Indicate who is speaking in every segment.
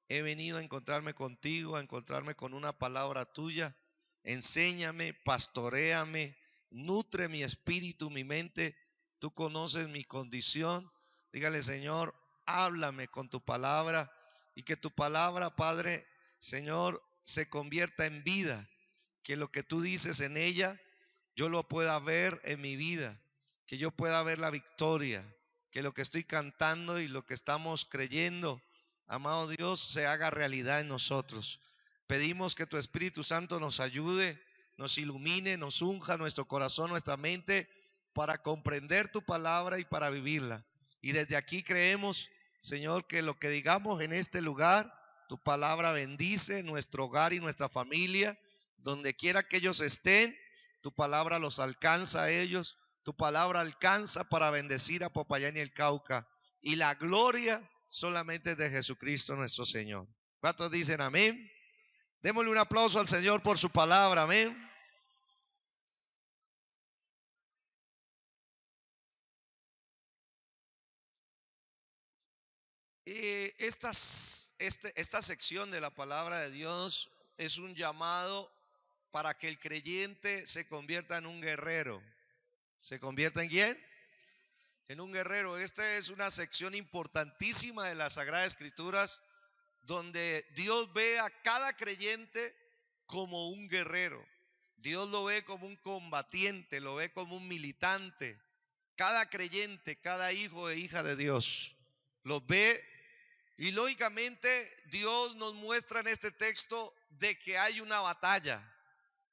Speaker 1: He venido a encontrarme contigo, a encontrarme con una palabra tuya. Enséñame, pastoréame, nutre mi espíritu, mi mente. Tú conoces mi condición. Dígale, Señor, háblame con tu palabra y que tu palabra, Padre, Señor, se convierta en vida. Que lo que tú dices en ella, yo lo pueda ver en mi vida. Que yo pueda ver la victoria. Que lo que estoy cantando y lo que estamos creyendo, amado Dios, se haga realidad en nosotros. Pedimos que tu Espíritu Santo nos ayude, nos ilumine, nos unja nuestro corazón, nuestra mente, para comprender tu palabra y para vivirla. Y desde aquí creemos, Señor, que lo que digamos en este lugar, tu palabra bendice nuestro hogar y nuestra familia. Donde quiera que ellos estén, tu palabra los alcanza a ellos. Tu palabra alcanza para bendecir a Popayán y el Cauca. Y la gloria solamente de Jesucristo nuestro Señor. ¿Cuántos dicen amén? Démosle un aplauso al Señor por su palabra, amén. Esta sección de la palabra de Dios es un llamado para que el creyente se convierta en un guerrero. ¿Se convierta en quién? En un guerrero. Esta es una sección importantísima de las Sagradas Escrituras donde Dios ve a cada creyente como un guerrero. Dios lo ve como un combatiente, lo ve como un militante. Cada creyente, cada hijo e hija de Dios, los ve y lógicamente Dios nos muestra en este texto de que hay una batalla,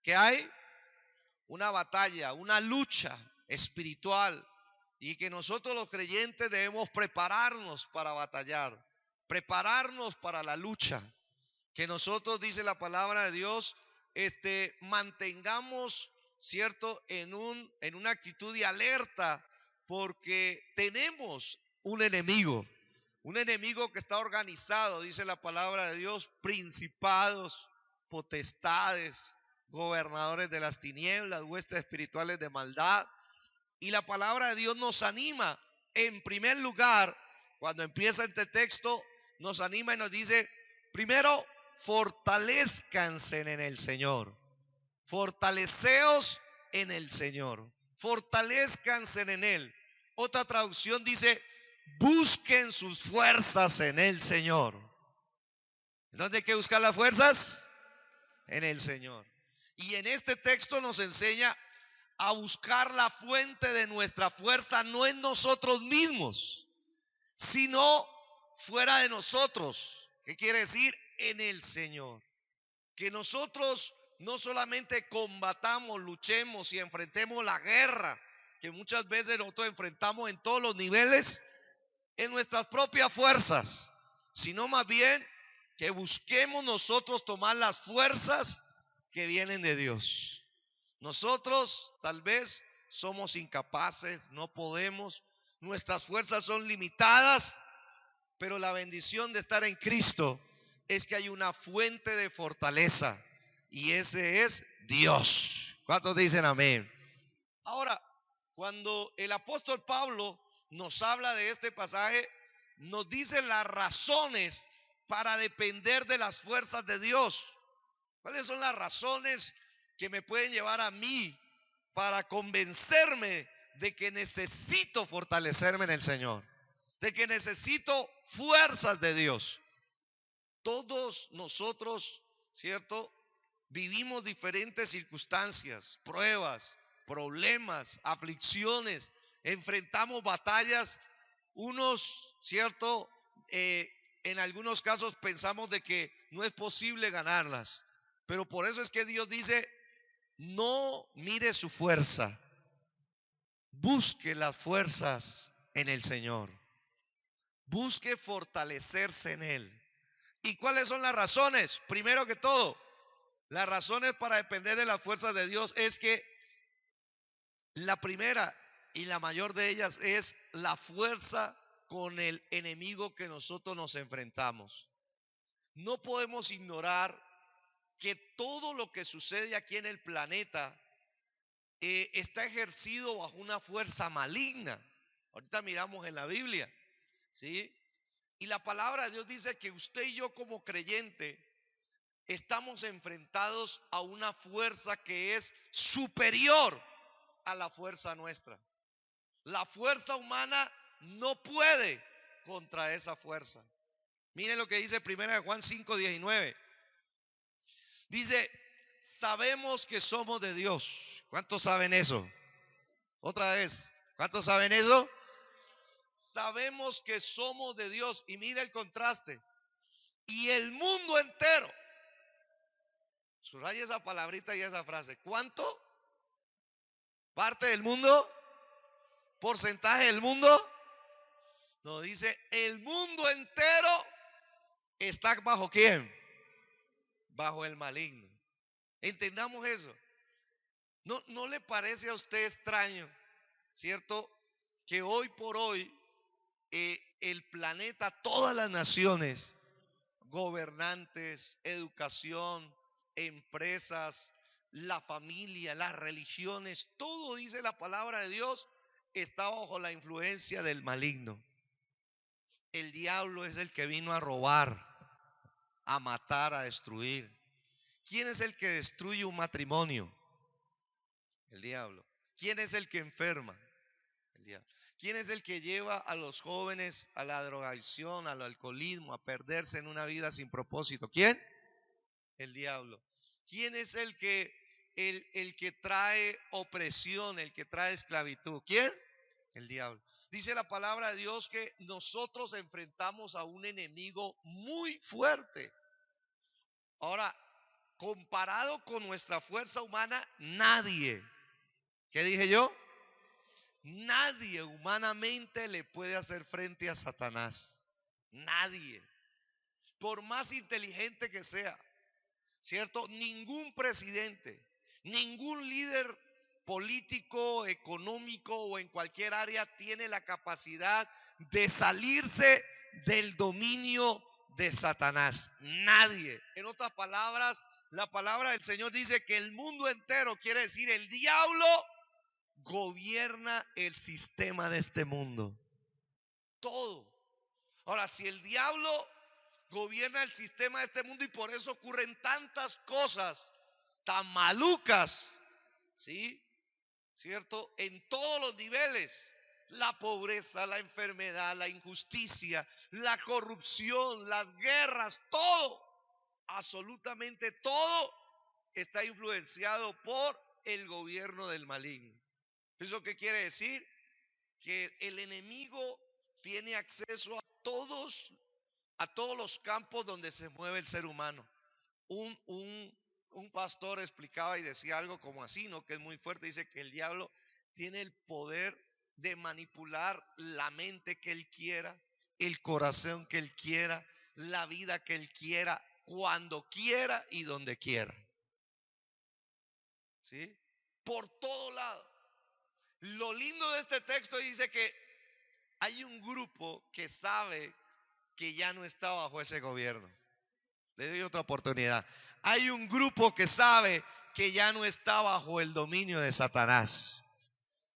Speaker 1: que hay una batalla, una lucha espiritual y que nosotros los creyentes debemos prepararnos para batallar, prepararnos para la lucha. Que nosotros, dice la palabra de Dios, mantengamos, ¿cierto?, en una actitud de alerta, porque tenemos un enemigo que está organizado, dice la palabra de Dios, principados, potestades, gobernadores de las tinieblas, huestes espirituales de maldad. Y la palabra de Dios nos anima, en primer lugar, cuando empieza este texto, nos anima y nos dice, primero, fortalezcanse en el Señor. Fortaleceos en el Señor. Fortalezcanse en Él. Otra traducción dice, busquen sus fuerzas en el Señor. ¿Dónde hay que buscar las fuerzas? En el Señor. Y en este texto nos enseña a buscar la fuente de nuestra fuerza no en nosotros mismos, sino fuera de nosotros. ¿Qué quiere decir? En el Señor. Que nosotros no solamente combatamos, luchemos y enfrentemos la guerra que muchas veces nosotros enfrentamos en todos los niveles en nuestras propias fuerzas, sino más bien que busquemos nosotros tomar las fuerzas que vienen de Dios. Nosotros tal vez somos incapaces, no podemos, nuestras fuerzas son limitadas, pero la bendición de estar en Cristo es que hay una fuente de fortaleza y ese es Dios. ¿Cuántos dicen amén? Ahora, cuando el apóstol Pablo nos habla de este pasaje, nos dice las razones para depender de las fuerzas de Dios. ¿Cuáles son las razones que me pueden llevar a mí para convencerme de que necesito fortalecerme en el Señor? De que necesito fuerzas de Dios. Todos nosotros, ¿cierto?, vivimos diferentes circunstancias, pruebas, problemas, aflicciones, enfrentamos batallas, unos, ¿cierto?, en algunos casos pensamos de que no es posible ganarlas, pero por eso es que Dios dice, no mire su fuerza, busque las fuerzas en el Señor, busque fortalecerse en Él. ¿Y cuáles son las razones? Primero que todo, las razones para depender de las fuerzas de Dios es que la primera y la mayor de ellas es la fuerza con el enemigo que nosotros nos enfrentamos. No podemos ignorar que todo lo que sucede aquí en el planeta está ejercido bajo una fuerza maligna. Ahorita miramos en la Biblia, ¿sí? Y la palabra de Dios dice que usted y yo como creyente estamos enfrentados a una fuerza que es superior a la fuerza nuestra. La fuerza humana no puede contra esa fuerza. Miren lo que dice 1 Juan 5:19. Dice, sabemos que somos de Dios. ¿Cuántos saben eso? Otra vez, ¿cuántos saben eso? Sabemos que somos de Dios. Y mira el contraste. Y el mundo entero. Subraya esa palabrita y esa frase. ¿Cuánto? ¿Parte del mundo? ¿Porcentaje del mundo? No, dice, el mundo entero está bajo ¿quién? Bajo el maligno. Entendamos eso. ¿No le parece a usted extraño, cierto, que hoy por hoy el planeta, todas las naciones, gobernantes, educación, empresas, la familia, las religiones, todo dice la palabra de Dios, está bajo la influencia del maligno? El diablo es el que vino a robar, a matar, a destruir. ¿Quién es el que destruye un matrimonio? El diablo. ¿Quién es el que enferma? El diablo. ¿Quién es el que lleva a los jóvenes a la drogadicción, al alcoholismo, a perderse en una vida sin propósito? ¿Quién? El diablo. ¿Quién es el que trae opresión, el que trae esclavitud? ¿Quién? El diablo. Dice la palabra de Dios que nosotros enfrentamos a un enemigo muy fuerte. Ahora, comparado con nuestra fuerza humana, nadie, ¿qué dije yo? Nadie humanamente le puede hacer frente a Satanás. Nadie. Por más inteligente que sea, ¿cierto? Ningún presidente, ningún líder político, económico o en cualquier área tiene la capacidad de salirse del dominio de Satanás. Nadie. En otras palabras, la palabra del Señor dice que el mundo entero, quiere decir el diablo, gobierna el sistema de este mundo. Todo. Ahora, si el diablo gobierna el sistema de este mundo y por eso ocurren tantas cosas tan malucas, ¿sí? ¿Cierto? En todos los niveles. La pobreza, la enfermedad, la injusticia, la corrupción, las guerras, todo, absolutamente todo está influenciado por el gobierno del maligno. ¿Eso qué quiere decir? Que el enemigo tiene acceso a todos los campos donde se mueve el ser humano. Un pastor explicaba y decía algo como así, ¿no? Que es muy fuerte. Dice que el diablo tiene el poder de manipular la mente que él quiera, el corazón que él quiera, la vida que él quiera, cuando quiera y donde quiera. ¿Sí? Por todo lado. Lo lindo de este texto dice que hay un grupo que sabe que ya no está bajo ese gobierno. Le doy otra oportunidad. Hay un grupo que sabe que ya no está bajo el dominio de Satanás.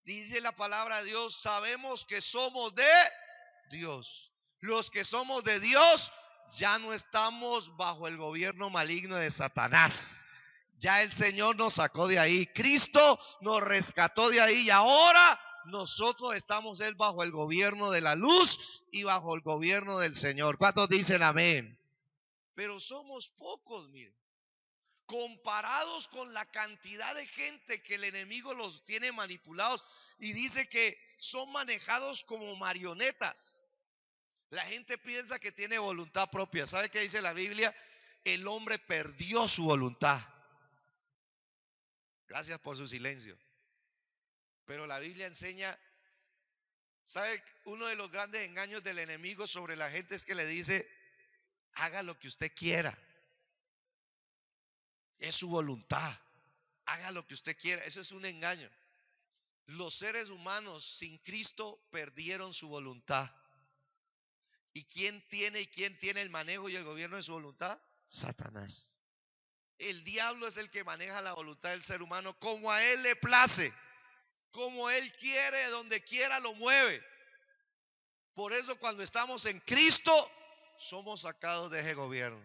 Speaker 1: Dice la palabra de Dios, sabemos que somos de Dios. Los que somos de Dios ya no estamos bajo el gobierno maligno de Satanás. Ya el Señor nos sacó de ahí. Cristo nos rescató de ahí y ahora nosotros estamos bajo el gobierno de la luz y bajo el gobierno del Señor. ¿Cuántos dicen amén? Pero somos pocos, miren, comparados con la cantidad de gente que el enemigo los tiene manipulados y dice que son manejados como marionetas. La gente piensa que tiene voluntad propia. ¿Sabe qué dice la Biblia? El hombre perdió su voluntad. Gracias por su silencio. Pero la Biblia enseña, ¿sabe? Uno de los grandes engaños del enemigo sobre la gente es que le dice, haga lo que usted quiera. Es su voluntad. Haga lo que usted quiera. Eso es un engaño. Los seres humanos sin Cristo perdieron su voluntad. ¿Y quién tiene el manejo y el gobierno de su voluntad? Satanás. El diablo es el que maneja la voluntad del ser humano como a él le place, como él quiere, donde quiera lo mueve. Por eso cuando estamos en Cristo, somos sacados de ese gobierno.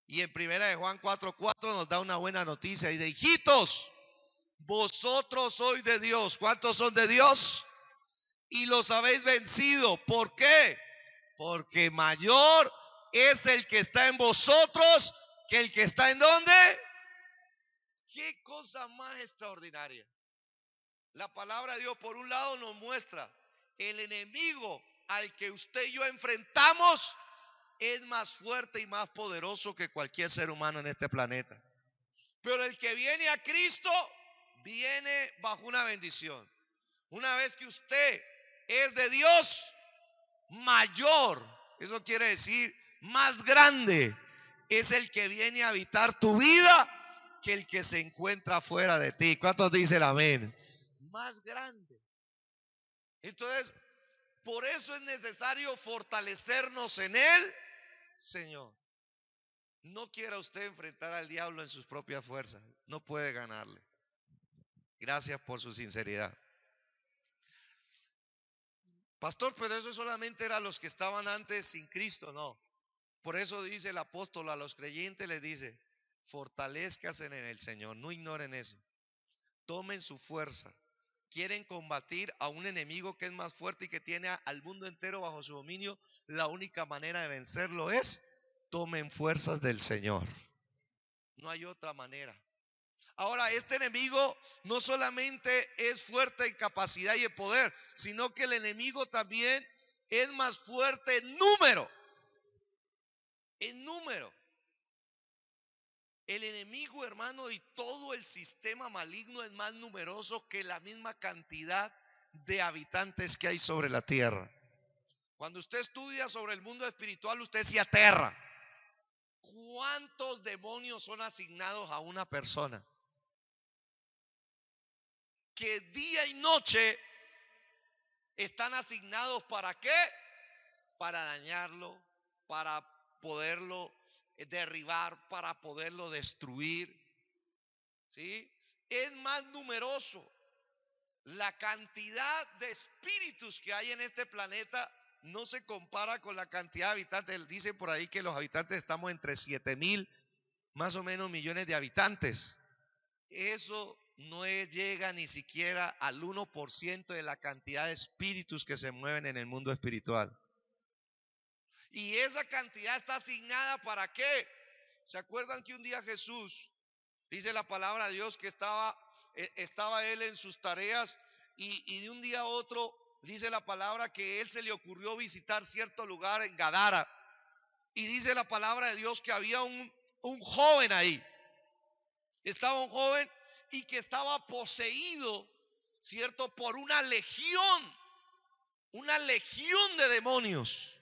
Speaker 1: Y en 1 Juan 4:4 nos da una buena noticia. Dice, hijitos, vosotros sois de Dios. ¿Cuántos son de Dios? Y los habéis vencido. ¿Por qué? Porque mayor es el que está en vosotros que el que está en ¿dónde? Qué cosa más extraordinaria. La palabra de Dios por un lado nos muestra el enemigo al que usted y yo enfrentamos es más fuerte y más poderoso que cualquier ser humano en este planeta. Pero el que viene a Cristo viene bajo una bendición. Una vez que usted es de Dios, mayor, eso quiere decir más grande, es el que viene a habitar tu vida que el que se encuentra fuera de ti. ¿Cuántos dicen amén? Más grande. Entonces, por eso es necesario fortalecernos en Él, Señor. No quiera usted enfrentar al diablo en sus propias fuerzas. No puede ganarle. Gracias por su sinceridad. Pastor, pero eso solamente era los que estaban antes sin Cristo. No. Por eso dice el apóstol a los creyentes, les dice, fortalezcanse en el Señor. No ignoren eso. Tomen su fuerza. Quieren combatir a un enemigo que es más fuerte y que tiene al mundo entero bajo su dominio. La única manera de vencerlo es tomen fuerzas del Señor. No hay otra manera. Ahora, este enemigo no solamente es fuerte en capacidad y en poder, sino que el enemigo también es más fuerte en número. En número. El enemigo, hermano, y todo el sistema maligno es más numeroso que la misma cantidad de habitantes que hay sobre la tierra. Cuando usted estudia sobre el mundo espiritual, usted se aterra. ¿Cuántos demonios son asignados a una persona? Que día y noche están asignados ¿para qué? Para dañarlo, para poderlo derribar, para poderlo destruir. ¿Sí? Es más numeroso. La cantidad de espíritus que hay en este planeta no se compara con la cantidad de habitantes. Dicen por ahí que los habitantes estamos entre 7,000 más o menos millones de habitantes. Eso no llega ni siquiera al 1% de la cantidad de espíritus que se mueven en el mundo espiritual. Y esa cantidad está asignada ¿para qué? ¿Se acuerdan que un día Jesús, dice la palabra de Dios, que estaba él en sus tareas y de un día a otro dice la palabra que él se le ocurrió visitar cierto lugar en Gadara? Y dice la palabra de Dios que había un joven ahí. Estaba un joven y que estaba poseído, ¿cierto? Por una legión de demonios.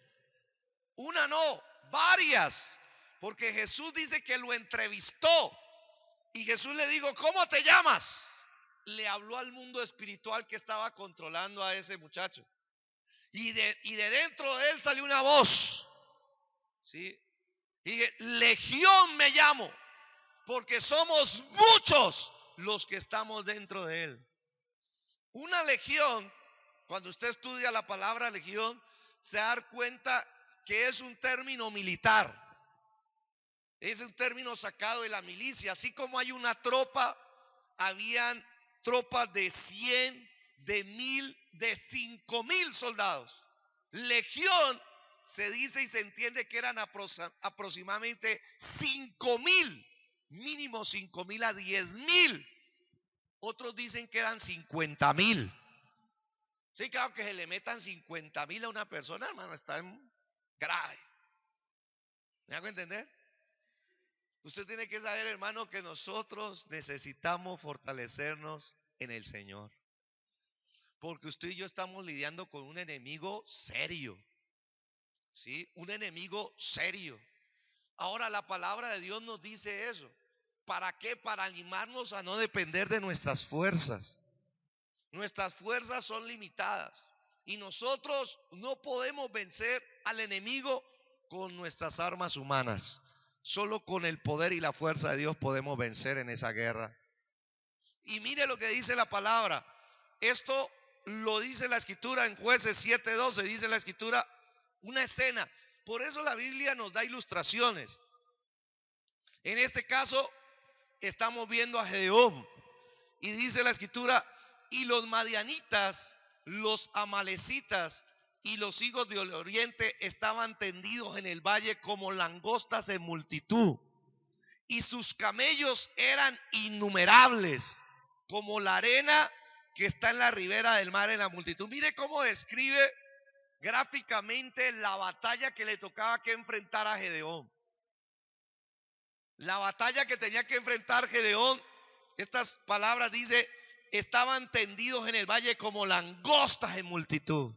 Speaker 1: Una no, varias. Porque Jesús dice que lo entrevistó. Y Jesús le dijo, ¿cómo te llamas? Le habló al mundo espiritual que estaba controlando a ese muchacho. Y de dentro de él salió una voz. ¿Sí? Y dije, legión me llamo, porque somos muchos los que estamos dentro de él. Una legión, cuando usted estudia la palabra legión, se da cuenta que es un término militar. Es un término sacado de la milicia. Así como hay una tropa, habían tropas de 100, de 1,000, de 5,000 soldados. Legión se dice y se entiende que eran aproximadamente 5,000, mínimo 5,000 a 10,000. Otros dicen que eran 50,000. Sí, claro, que se le metan 50,000 a una persona, hermano, está grave. ¿Me hago entender? Usted tiene que saber, hermano, que nosotros necesitamos fortalecernos en el Señor. Porque usted y yo estamos lidiando con un enemigo serio. ¿Sí? Un enemigo serio. Ahora la palabra de Dios nos dice eso. ¿Para qué? Para animarnos a no depender de nuestras fuerzas. Nuestras fuerzas son limitadas. Y nosotros no podemos vencer al enemigo con nuestras armas humanas. Solo con el poder y la fuerza de Dios podemos vencer en esa guerra. Y mire lo que dice la palabra. Esto lo dice la Escritura en Jueces 7:12, dice la Escritura, una escena. Por eso la Biblia nos da ilustraciones. En este caso, estamos viendo a Gedeón. Y dice la Escritura, y los madianitas, los amalecitas y los hijos del oriente estaban tendidos en el valle como langostas en multitud. Y sus camellos eran innumerables, como la arena que está en la ribera del mar en la multitud. Mire cómo describe gráficamente la batalla que le tocaba que enfrentar a Gedeón. La batalla que tenía que enfrentar Gedeón, estas palabras dice, estaban tendidos en el valle como langostas en multitud.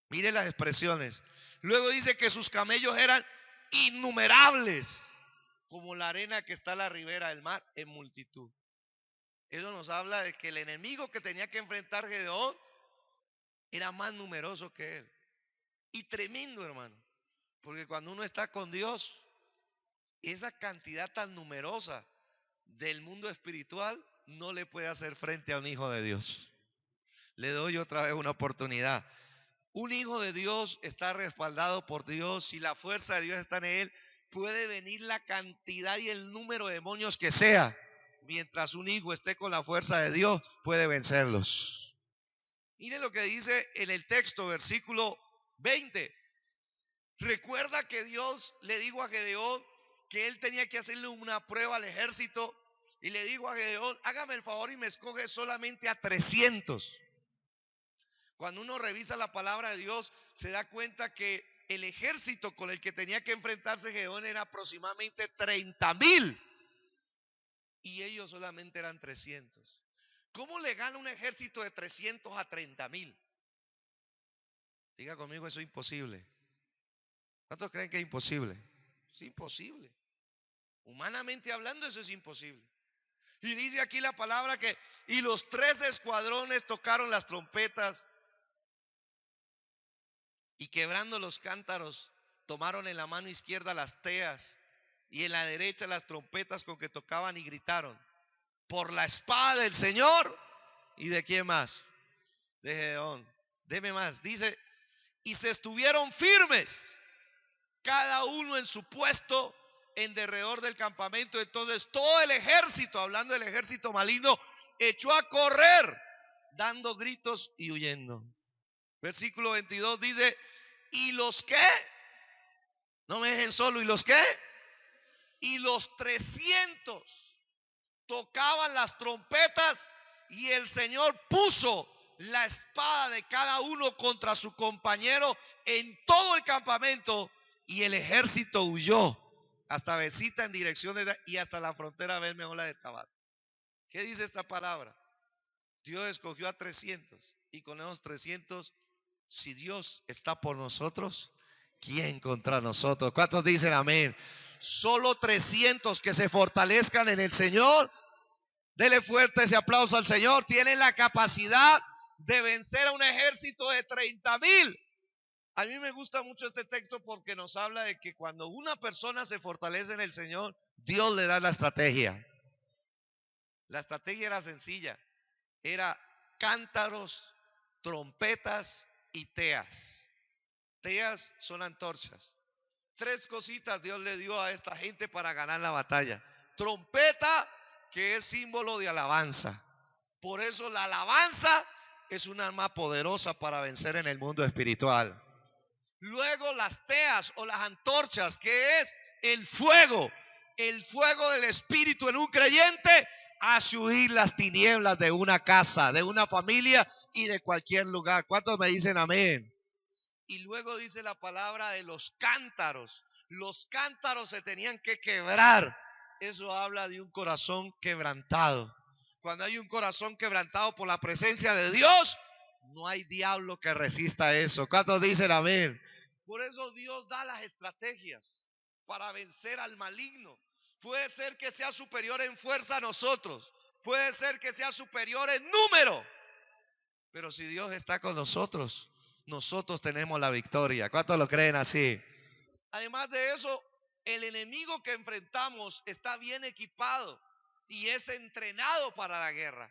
Speaker 1: Mire las expresiones. Luego dice que sus camellos eran innumerables, como la arena que está a la ribera del mar en multitud. Eso nos habla de que el enemigo que tenía que enfrentar Gedeón era más numeroso que él. Y tremendo, hermano, porque cuando uno está con Dios, esa cantidad tan numerosa del mundo espiritual no le puede hacer frente a un hijo de Dios. Le doy otra vez una oportunidad. Un hijo de Dios está respaldado por Dios. Si la fuerza de Dios está en él, puede venir la cantidad y el número de demonios que sea. Mientras un hijo esté con la fuerza de Dios, puede vencerlos. Miren lo que dice en el texto, versículo 20. Recuerda que Dios le dijo a Gedeón que él tenía que hacerle una prueba al ejército. Y le dijo a Gedeón, hágame el favor y me escoge solamente a 300. Cuando uno revisa la palabra de Dios, se da cuenta que el ejército con el que tenía que enfrentarse Gedeón era aproximadamente 30,000. Y ellos solamente eran 300. ¿Cómo le gana un ejército de 300 a 30,000? Diga conmigo, eso es imposible. ¿Cuántos creen que es imposible? Es imposible. Humanamente hablando, eso es imposible. Y dice aquí la palabra que, y los 3 escuadrones tocaron las trompetas y quebrando los cántaros, tomaron en la mano izquierda las teas y en la derecha las trompetas con que tocaban y gritaron, por la espada del Señor. ¿Y de quién más? De Gedeón. Deme más. Dice, y se estuvieron firmes, cada uno en su puesto en derredor del campamento. Entonces todo el ejército, hablando del ejército maligno, echó a correr, dando gritos y huyendo. Versículo 22 dice, ¿y los qué? No me dejen solo, ¿y los qué? Y los 300 tocaban las trompetas y el Señor puso la espada de cada uno contra su compañero en todo el campamento y el ejército huyó hasta Besita en dirección de y hasta la frontera Belmehola de Tabat. ¿Qué dice esta palabra? Dios escogió a 300 y con esos 300, si Dios está por nosotros, ¿quién contra nosotros? ¿Cuántos dicen amén? Solo 300 que se fortalezcan en el Señor. Dele fuerte ese aplauso al Señor. Tienen la capacidad de vencer a un ejército de 30,000. A mí me gusta mucho este texto porque nos habla de que cuando una persona se fortalece en el Señor, Dios le da la estrategia. La estrategia era sencilla. Era cántaros, trompetas y teas. Teas son antorchas. 3 cositas Dios le dio a esta gente para ganar la batalla. Trompeta, que es símbolo de alabanza. Por eso la alabanza es un arma poderosa para vencer en el mundo espiritual. Luego las teas o las antorchas, que es el fuego del Espíritu en un creyente, hace huir las tinieblas de una casa, de una familia y de cualquier lugar. ¿Cuántos me dicen amén? Y luego dice la palabra de los cántaros. Los cántaros se tenían que quebrar. Eso habla de un corazón quebrantado. Cuando hay un corazón quebrantado por la presencia de Dios, no hay diablo que resista eso. ¿Cuántos dicen amén? Por eso Dios da las estrategias para vencer al maligno. Puede ser que sea superior en fuerza a nosotros. Puede ser que sea superior en número. Pero si Dios está con nosotros, nosotros tenemos la victoria. ¿Cuántos lo creen así? Además de eso, el enemigo que enfrentamos está bien equipado y es entrenado para la guerra.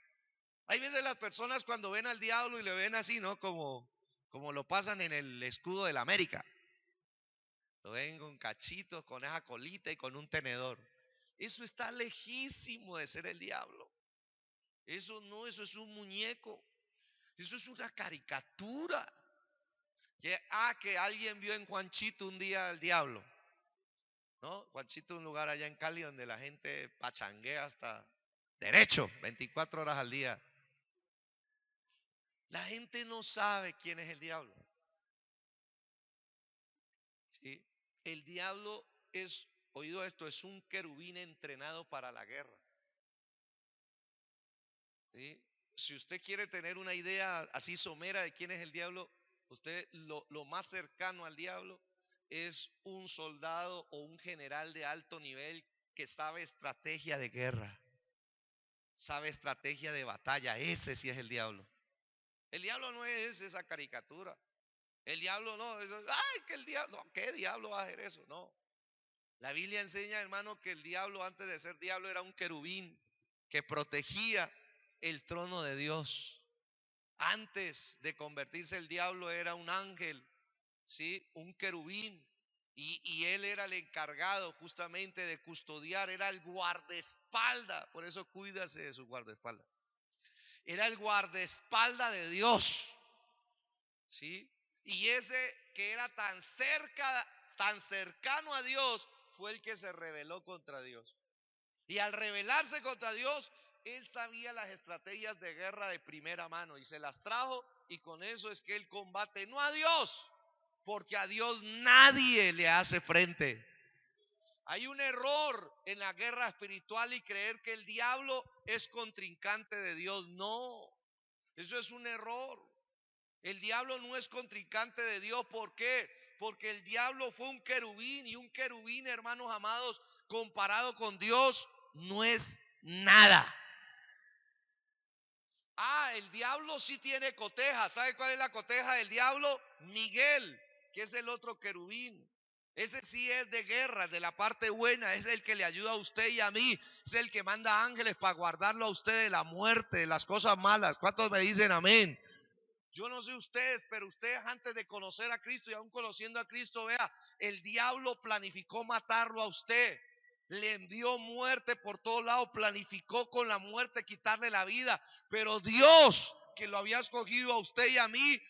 Speaker 1: Hay veces las personas cuando ven al diablo y le ven así, ¿no? Como lo pasan en el escudo de la América. Lo ven con cachitos, con esa colita y con un tenedor. Eso está lejísimo de ser el diablo. Eso no, eso es un muñeco. Eso es una caricatura. Que alguien vio en Juanchito un día al diablo. ¿No? Juanchito es un lugar allá en Cali donde la gente pachanguea hasta derecho, 24 horas al día. La gente no sabe quién es el diablo. ¿Sí? El diablo es, oído esto, es un querubín entrenado para la guerra. ¿Sí? Si usted quiere tener una idea así somera de quién es el diablo, usted lo más cercano al diablo es un soldado o un general de alto nivel que sabe estrategia de guerra, sabe estrategia de batalla. Ese sí es el diablo. El diablo no es esa caricatura. El diablo no, ay, que el diablo, no, ¿qué diablo va a hacer eso? No. La Biblia enseña, hermano, que el diablo antes de ser diablo era un querubín que protegía el trono de Dios. Antes de convertirse el diablo era un ángel, ¿sí? Un querubín. Y él era el encargado justamente de custodiar, era el guardaespaldas. Por eso cuídase de su guardaespaldas. Era el guardaespaldas de Dios, ¿sí? Y ese que era tan cerca, tan cercano a Dios, fue el que se rebeló contra Dios. Y al rebelarse contra Dios, él sabía las estrategias de guerra de primera mano y se las trajo, y con eso es que él combate no a Dios, porque a Dios nadie le hace frente. Hay un error en la guerra espiritual y creer que el diablo es contrincante de Dios. No, eso es un error. El diablo no es contrincante de Dios. ¿Por qué? Porque el diablo fue un querubín, y un querubín, hermanos amados, comparado con Dios, no es nada. El diablo sí tiene coteja. ¿Sabe cuál es la coteja del diablo? Miguel, que es el otro querubín. Ese sí es de guerra, de la parte buena. Es el que le ayuda a usted y a mí. Es el que manda ángeles para guardarlo a usted de la muerte, de las cosas malas. ¿Cuántos me dicen amén? Yo no sé ustedes, pero ustedes antes de conocer a Cristo y aún conociendo a Cristo, vea, el diablo planificó matarlo a usted. Le envió muerte por todos lados, planificó con la muerte quitarle la vida. Pero Dios, que lo había escogido a usted y a mí,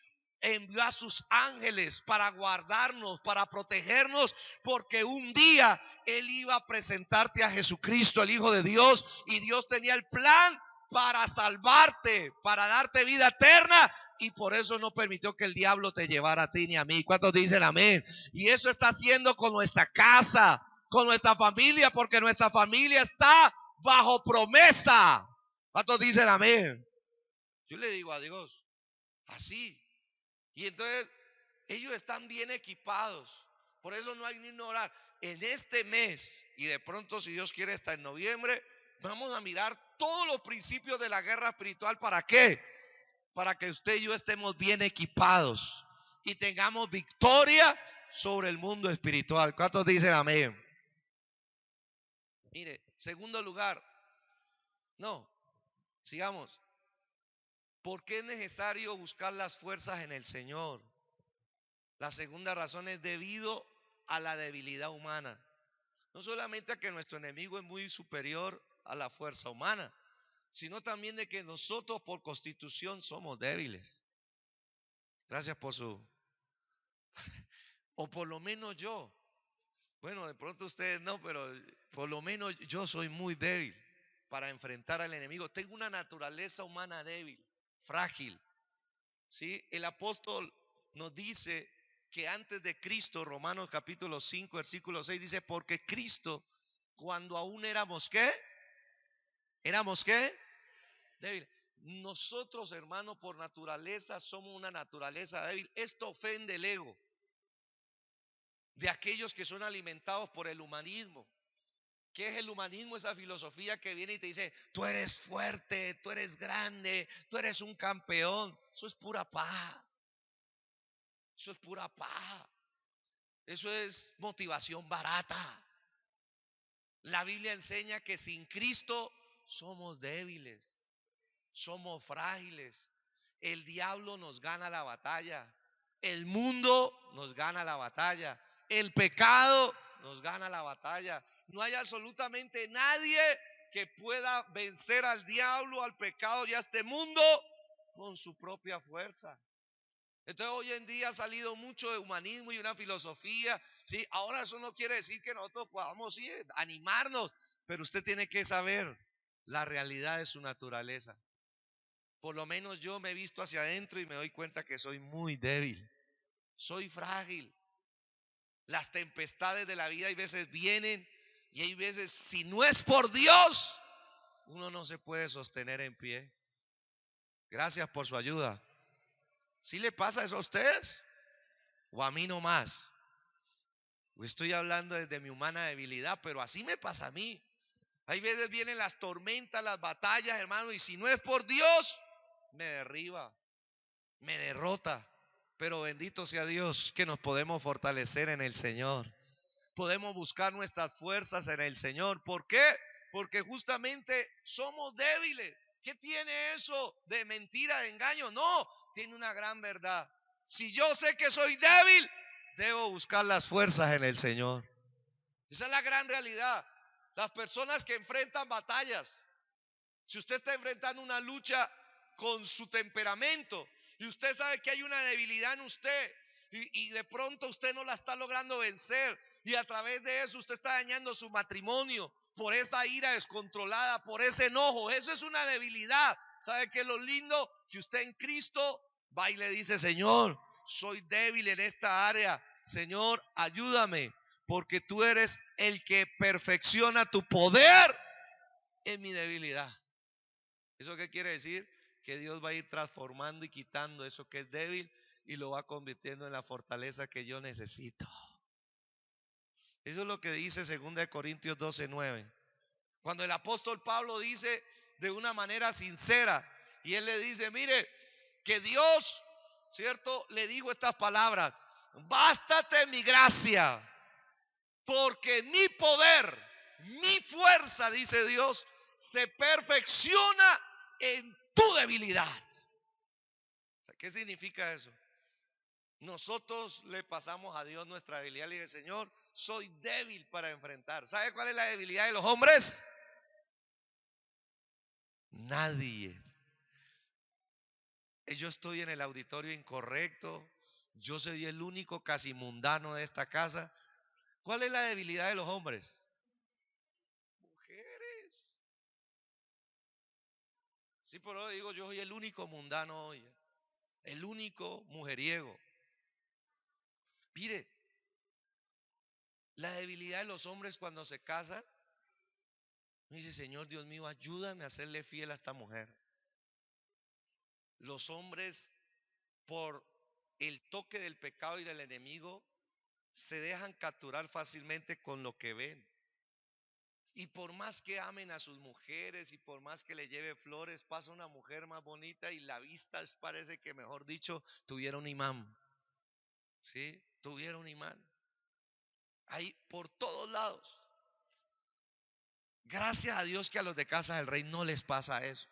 Speaker 1: envió a sus ángeles para guardarnos, para protegernos, porque un día Él iba a presentarte a Jesucristo, el Hijo de Dios, y Dios tenía el plan para salvarte, para darte vida eterna, y por eso no permitió que el diablo te llevara a ti ni a mí. ¿Cuántos dicen amén? Y eso está haciendo con nuestra casa, con nuestra familia, porque nuestra familia está bajo promesa. ¿Cuántos dicen amén? Yo le digo a Dios, así. Y entonces ellos están bien equipados. Por eso no hay ni ignorar. En este mes, y de pronto si Dios quiere hasta en noviembre, vamos a mirar todos los principios de la guerra espiritual. ¿Para qué? Para que usted y yo estemos bien equipados y tengamos victoria sobre el mundo espiritual. ¿Cuántos dicen amén? Mire, segundo lugar, no, sigamos. ¿Por qué es necesario buscar las fuerzas en el Señor? La segunda razón es debido a la debilidad humana. No solamente a que nuestro enemigo es muy superior a la fuerza humana, sino también de que nosotros por constitución somos débiles. Gracias por su... O por lo menos yo. Bueno, de pronto ustedes no, pero por lo menos yo soy muy débil para enfrentar al enemigo. Tengo una naturaleza humana débil, frágil. ¿Sí? El apóstol nos dice que antes de Cristo, Romanos capítulo 5, versículo 6 dice, porque Cristo, cuando aún éramos ¿qué? ¿Éramos qué? Débil. Nosotros, hermanos, por naturaleza somos una naturaleza débil. Esto ofende el ego de aquellos que son alimentados por el humanismo. ¿Qué es el humanismo? Esa filosofía que viene y te dice, tú eres fuerte, tú eres grande, tú eres un campeón. Eso es pura paja. Eso es pura paja. Eso es motivación barata. La Biblia enseña que sin Cristo somos débiles. Somos frágiles. El diablo nos gana la batalla. El mundo nos gana la batalla. El pecado nos gana la batalla. No hay absolutamente nadie que pueda vencer al diablo, al pecado y a este mundo con su propia fuerza. Entonces hoy en día ha salido mucho de humanismo y una filosofía, ¿sí? Ahora eso no quiere decir que nosotros podamos, sí, animarnos, pero usted tiene que saber la realidad de su naturaleza. Por lo menos yo me he visto hacia adentro y me doy cuenta que soy muy débil, soy frágil. Las tempestades de la vida hay veces vienen y hay veces, si no es por Dios, uno no se puede sostener en pie. Gracias por su ayuda. ¿Sí le pasa eso a ustedes? ¿O a mí no más? Estoy hablando desde mi humana debilidad, pero así me pasa a mí. Hay veces vienen las tormentas, las batallas, hermano, y si no es por Dios, me derriba, me derrota. Pero bendito sea Dios que nos podemos fortalecer en el Señor. Podemos buscar nuestras fuerzas en el Señor. ¿Por qué? Porque justamente somos débiles. ¿Qué tiene eso de mentira, de engaño? No, tiene una gran verdad. Si yo sé que soy débil, debo buscar las fuerzas en el Señor. Esa es la gran realidad. Las personas que enfrentan batallas, si usted está enfrentando una lucha con su temperamento y usted sabe que hay una debilidad en usted y de pronto usted no la está logrando vencer y a través de eso usted está dañando su matrimonio por esa ira descontrolada, por ese enojo, eso es una debilidad. ¿Sabe qué es lo lindo? Que usted en Cristo va y le dice: Señor, soy débil en esta área, Señor, ayúdame, porque tú eres el que perfecciona tu poder en mi debilidad. ¿Eso qué quiere decir? Que Dios va a ir transformando y quitando eso que es débil y lo va convirtiendo en la fortaleza que yo necesito. Eso es lo que dice 2 Corintios 12:9. Cuando el apóstol Pablo dice de una manera sincera, y él le dice: mire, que Dios, ¿cierto?, le digo estas palabras: bástate mi gracia, porque mi poder, mi fuerza, dice Dios, se perfecciona en tu debilidad. ¿Qué significa eso? Nosotros le pasamos a Dios nuestra debilidad. Le dice: Señor, soy débil para enfrentar. ¿Sabe cuál es la debilidad de los hombres? Nadie. Yo estoy en el auditorio incorrecto. Yo soy el único casi mundano de esta casa. ¿Cuál es la debilidad de los hombres? Mujeres. Sí, por eso digo, yo soy el único mundano hoy, el único mujeriego. Mire, la debilidad de los hombres cuando se casan, dice: Señor Dios mío, ayúdame a serle fiel a esta mujer. Los hombres, por el toque del pecado y del enemigo, se dejan capturar fácilmente con lo que ven. Y por más que amen a sus mujeres y por más que le lleve flores, pasa una mujer más bonita y la vista parece que, mejor dicho, tuviera un imán. ¿Sí? Tuviera un imán. Ahí por todos lados. Gracias a Dios que a los de Casa del Rey no les pasa eso.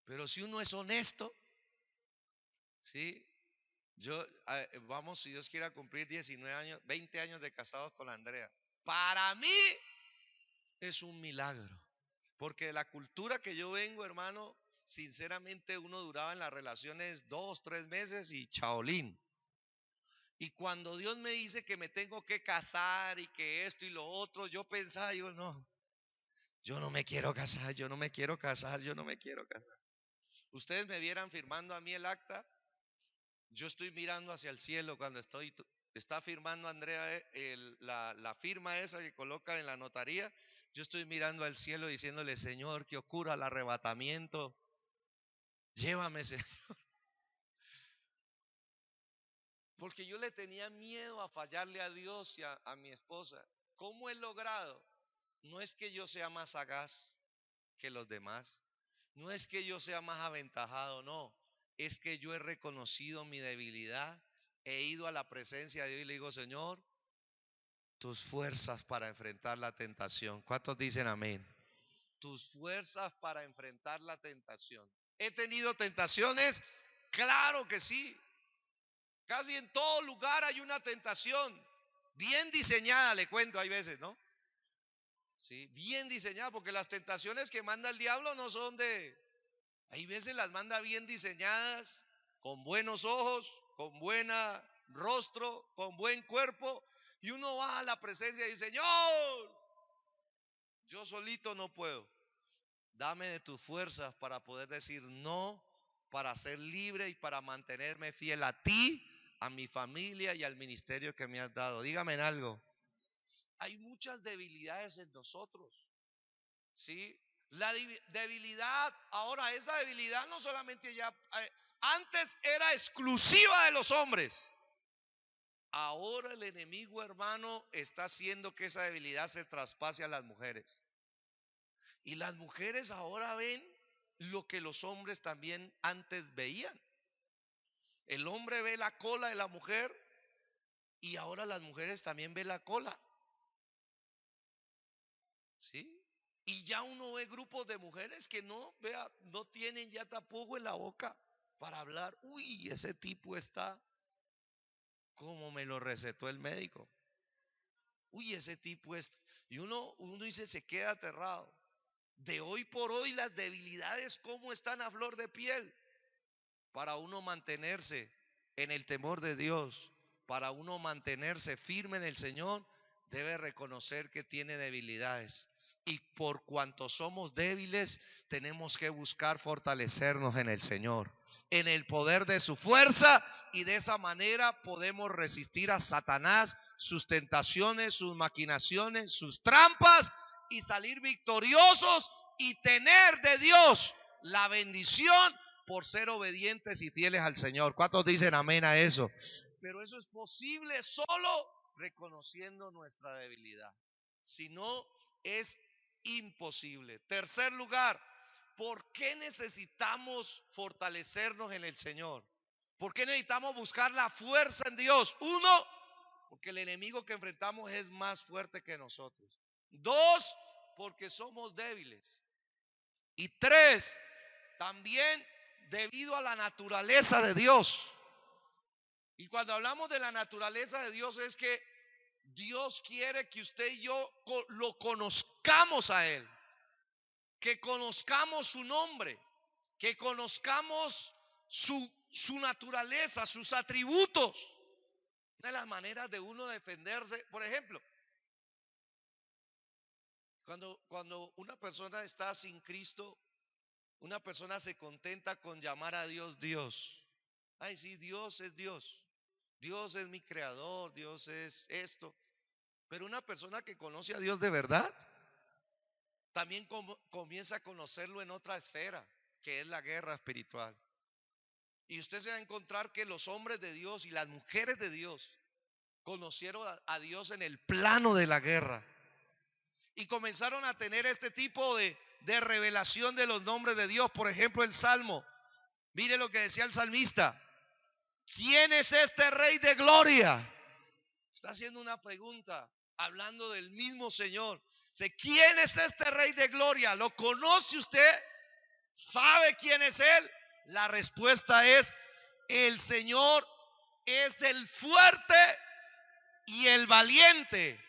Speaker 1: Pero si uno es honesto, ¿sí? Yo, vamos, si Dios quiera, cumplir 19 años, 20 años de casados con Andrea. Para mí es un milagro. Porque de la cultura que yo vengo, hermano, sinceramente uno duraba en las relaciones 2, 3 meses y chaolín. Y cuando Dios me dice que me tengo que casar y que esto y lo otro, yo pensaba: no, yo no me quiero casar, yo no me quiero casar, yo no me quiero casar. Ustedes me vieran firmando a mí el acta, yo estoy mirando hacia el cielo cuando está firmando Andrea la firma esa que colocan en la notaría. Yo estoy mirando al cielo diciéndole: Señor, que ocurra el arrebatamiento, llévame, Señor. Porque yo le tenía miedo a fallarle a Dios y a mi esposa. ¿Cómo he logrado? No es que yo sea más sagaz que los demás, no es que yo sea más aventajado, no, es que yo he reconocido mi debilidad, he ido a la presencia de Dios y le digo: Señor, tus fuerzas para enfrentar la tentación. ¿Cuántos dicen amén? tus fuerzas para enfrentar la tentación. ¿He tenido tentaciones? Claro que sí. Casi en todo lugar hay una tentación. Bien diseñada, le cuento, hay veces, ¿no? Sí, bien diseñada, porque las tentaciones que manda el diablo no son de... Hay veces las manda bien diseñadas, con buenos ojos, con buen rostro, con buen cuerpo, y uno va a la presencia y dice, Señor, yo solito no puedo. Dame de tus fuerzas para poder decir no, para ser libre y para mantenerme fiel a ti, a mi familia y al ministerio que me has dado. Dígame en algo. Hay muchas debilidades en nosotros, ¿sí? La debilidad, ahora esa debilidad no solamente ya, antes era exclusiva de los hombres. Ahora el enemigo, hermano, está haciendo que esa debilidad se traspase a las mujeres. Y las mujeres ahora ven lo que los hombres también antes veían. El hombre ve la cola de la mujer y ahora las mujeres también ven la cola. ¿Sí? Y ya uno ve grupos de mujeres que no tienen ya tapujo en la boca para hablar. Uy, ese tipo está como me lo recetó el médico. Uy, ese tipo está. Y uno dice, se queda aterrado. De hoy por hoy las debilidades, ¿cómo están a flor de piel? Para uno mantenerse en el temor de Dios, para uno mantenerse firme en el Señor, debe reconocer que tiene debilidades. Y por cuanto somos débiles, tenemos que buscar fortalecernos en el Señor, en el poder de su fuerza, y de esa manera podemos resistir a Satanás, sus tentaciones, sus maquinaciones, sus trampas, y salir victoriosos y tener de Dios la bendición por ser obedientes y fieles al Señor. ¿Cuántos dicen amén a eso? Pero eso es posible solo reconociendo nuestra debilidad. Si no, es imposible. Tercer lugar, ¿por qué necesitamos fortalecernos en el Señor? ¿Por qué necesitamos buscar la fuerza en Dios? Uno, porque el enemigo que enfrentamos es más fuerte que nosotros. Dos, porque somos débiles. Y tres, también debido a la naturaleza de Dios. Y cuando hablamos de la naturaleza de Dios es que Dios quiere que usted y yo lo conozcamos a Él, que conozcamos su nombre, que conozcamos su naturaleza, sus atributos. Una de las maneras de uno defenderse, por ejemplo, cuando una persona está sin Cristo, una persona se contenta con llamar a Dios Dios. Ay, sí, Dios es Dios. Dios es mi creador, Dios es esto. Pero una persona que conoce a Dios de verdad, también comienza a conocerlo en otra esfera, que es la guerra espiritual. Y usted se va a encontrar que los hombres de Dios y las mujeres de Dios conocieron a Dios en el plano de la guerra. Y comenzaron a tener este tipo de revelación de los nombres de Dios. Por ejemplo, el Salmo. Mire lo que decía el salmista. ¿Quién es este Rey de gloria? Está haciendo una pregunta, hablando del mismo Señor. ¿Quién es este Rey de gloria? ¿Lo conoce usted? ¿Sabe quién es Él? La respuesta es, el Señor es el fuerte y el valiente.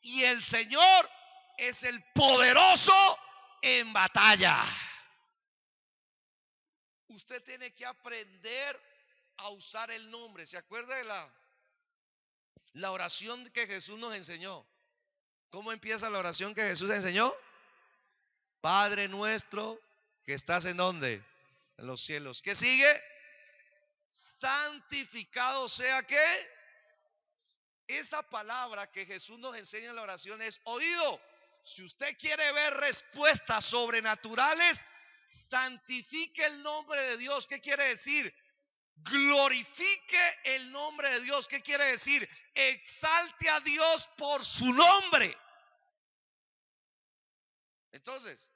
Speaker 1: Y el Señor es el poderoso en batalla. Usted tiene que aprender a usar el nombre. ¿Se acuerda de la oración que Jesús nos enseñó? ¿Cómo empieza la oración que Jesús enseñó? Padre nuestro que estás en ¿dónde? En los cielos. ¿Qué sigue? Santificado sea ¿qué? Esa palabra que Jesús nos enseña en la oración es oído. Si usted quiere ver respuestas sobrenaturales, santifique el nombre de Dios. ¿Qué quiere decir? Glorifique el nombre de Dios. ¿Qué quiere decir? Exalte a Dios por su nombre. Entonces,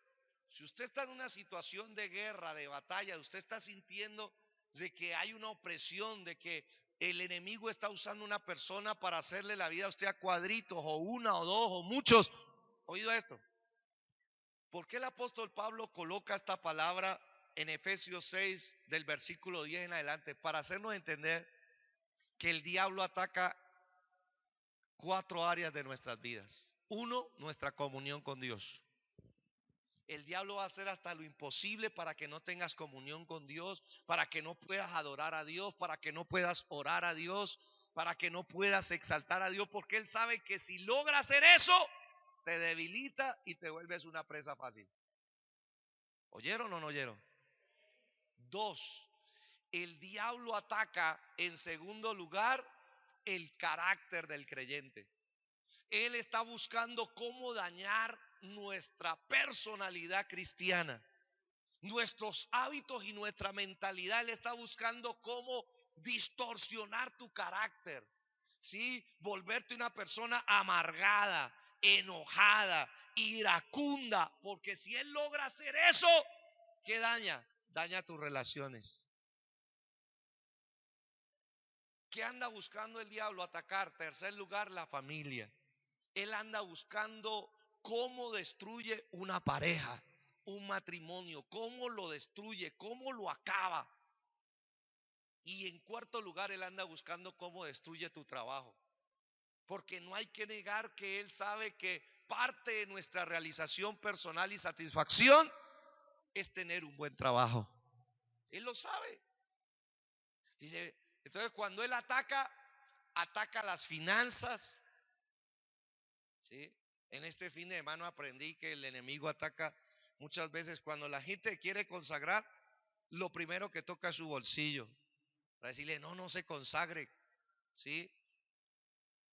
Speaker 1: si usted está en una situación de guerra, de batalla, usted está sintiendo de que hay una opresión, de que el enemigo está usando una persona para hacerle la vida a usted a cuadritos, o una, o dos, o muchos. ¿Oído esto? ¿Por qué el apóstol Pablo coloca esta palabra en Efesios 6 del versículo 10 en adelante? Para hacernos entender que el diablo ataca 4 áreas de nuestras vidas. 1, nuestra comunión con Dios. El diablo va a hacer hasta lo imposible para que no tengas comunión con Dios, para que no puedas adorar a Dios, para que no puedas orar a Dios, para que no puedas exaltar a Dios, porque él sabe que si logra hacer eso, te debilita y te vuelves una presa fácil. ¿Oyeron o no oyeron? 2, el diablo ataca en segundo lugar el carácter del creyente. Él está buscando cómo dañar nuestra personalidad cristiana, nuestros hábitos y nuestra mentalidad. Él está buscando cómo distorsionar tu carácter, ¿sí? Volverte una persona amargada, enojada, iracunda, porque si él logra hacer eso, ¿qué daña? Daña tus relaciones. ¿Qué anda buscando el diablo? Atacar. Tercer lugar, la familia. Él anda buscando cómo destruye una pareja, un matrimonio, cómo lo destruye, cómo lo acaba. Y en cuarto lugar, él anda buscando cómo destruye tu trabajo. Porque no hay que negar que él sabe que parte de nuestra realización personal y satisfacción es tener un buen trabajo. Él lo sabe. Dice, entonces cuando él ataca las finanzas, ¿sí? En este fin de semana aprendí que el enemigo ataca muchas veces cuando la gente quiere consagrar, lo primero que toca es su bolsillo, para decirle no se consagre, ¿sí?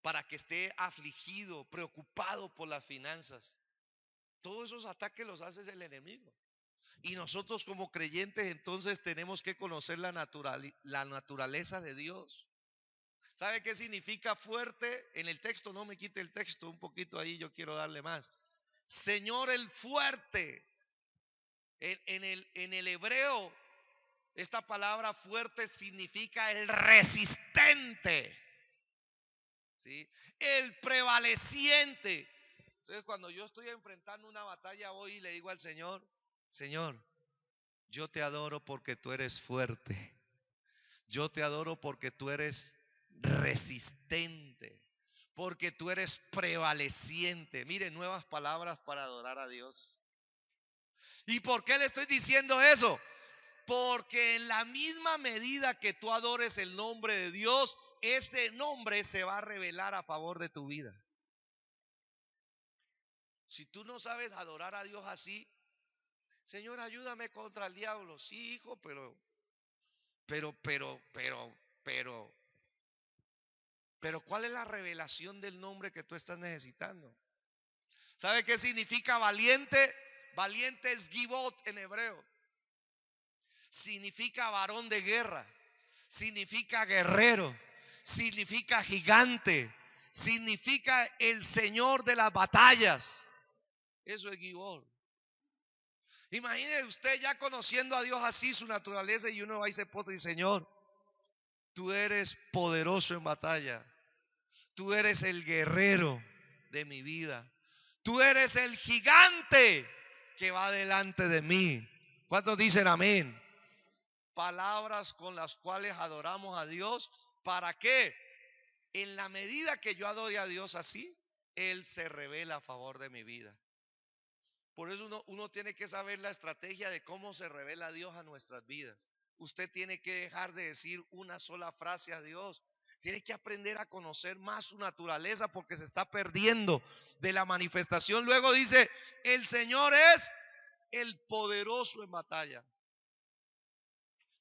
Speaker 1: Para que esté afligido, preocupado por las finanzas. Todos esos ataques los hace el enemigo. Y nosotros como creyentes entonces tenemos que conocer la naturaleza de Dios. ¿Sabe qué significa fuerte? En el texto, no me quite el texto, un poquito ahí yo quiero darle más. Señor el fuerte. En el hebreo, esta palabra fuerte significa el resistente, ¿sí? El prevaleciente. Entonces cuando yo estoy enfrentando una batalla hoy y le digo al Señor, Señor, yo te adoro porque tú eres fuerte. Yo te adoro porque tú eres resistente, porque tú eres prevaleciente. Mire, nuevas palabras para adorar a Dios. ¿Y por qué le estoy diciendo eso? Porque en la misma medida que tú adores el nombre de Dios, ese nombre se va a revelar a favor de tu vida. Si tú no sabes adorar a Dios así, Señor, ayúdame contra el diablo. Sí, hijo, pero ¿cuál es la revelación del nombre que tú estás necesitando? ¿Sabe qué significa valiente? Valiente es gibot en hebreo. Significa varón de guerra, significa guerrero, significa gigante, significa el Señor de las batallas. Eso es gibor. Imagine usted ya conociendo a Dios así, su naturaleza, y uno va y se postra y dice, Señor, tú eres poderoso en batalla. Tú eres el guerrero de mi vida. Tú eres el gigante que va delante de mí. ¿Cuántos dicen amén? Palabras con las cuales adoramos a Dios. ¿Para qué? En la medida que yo adore a Dios así, Él se revela a favor de mi vida. Por eso uno tiene que saber la estrategia de cómo se revela Dios a nuestras vidas. Usted tiene que dejar de decir una sola frase a Dios. Tiene que aprender a conocer más su naturaleza porque se está perdiendo de la manifestación. Luego dice, el Señor es el poderoso en batalla.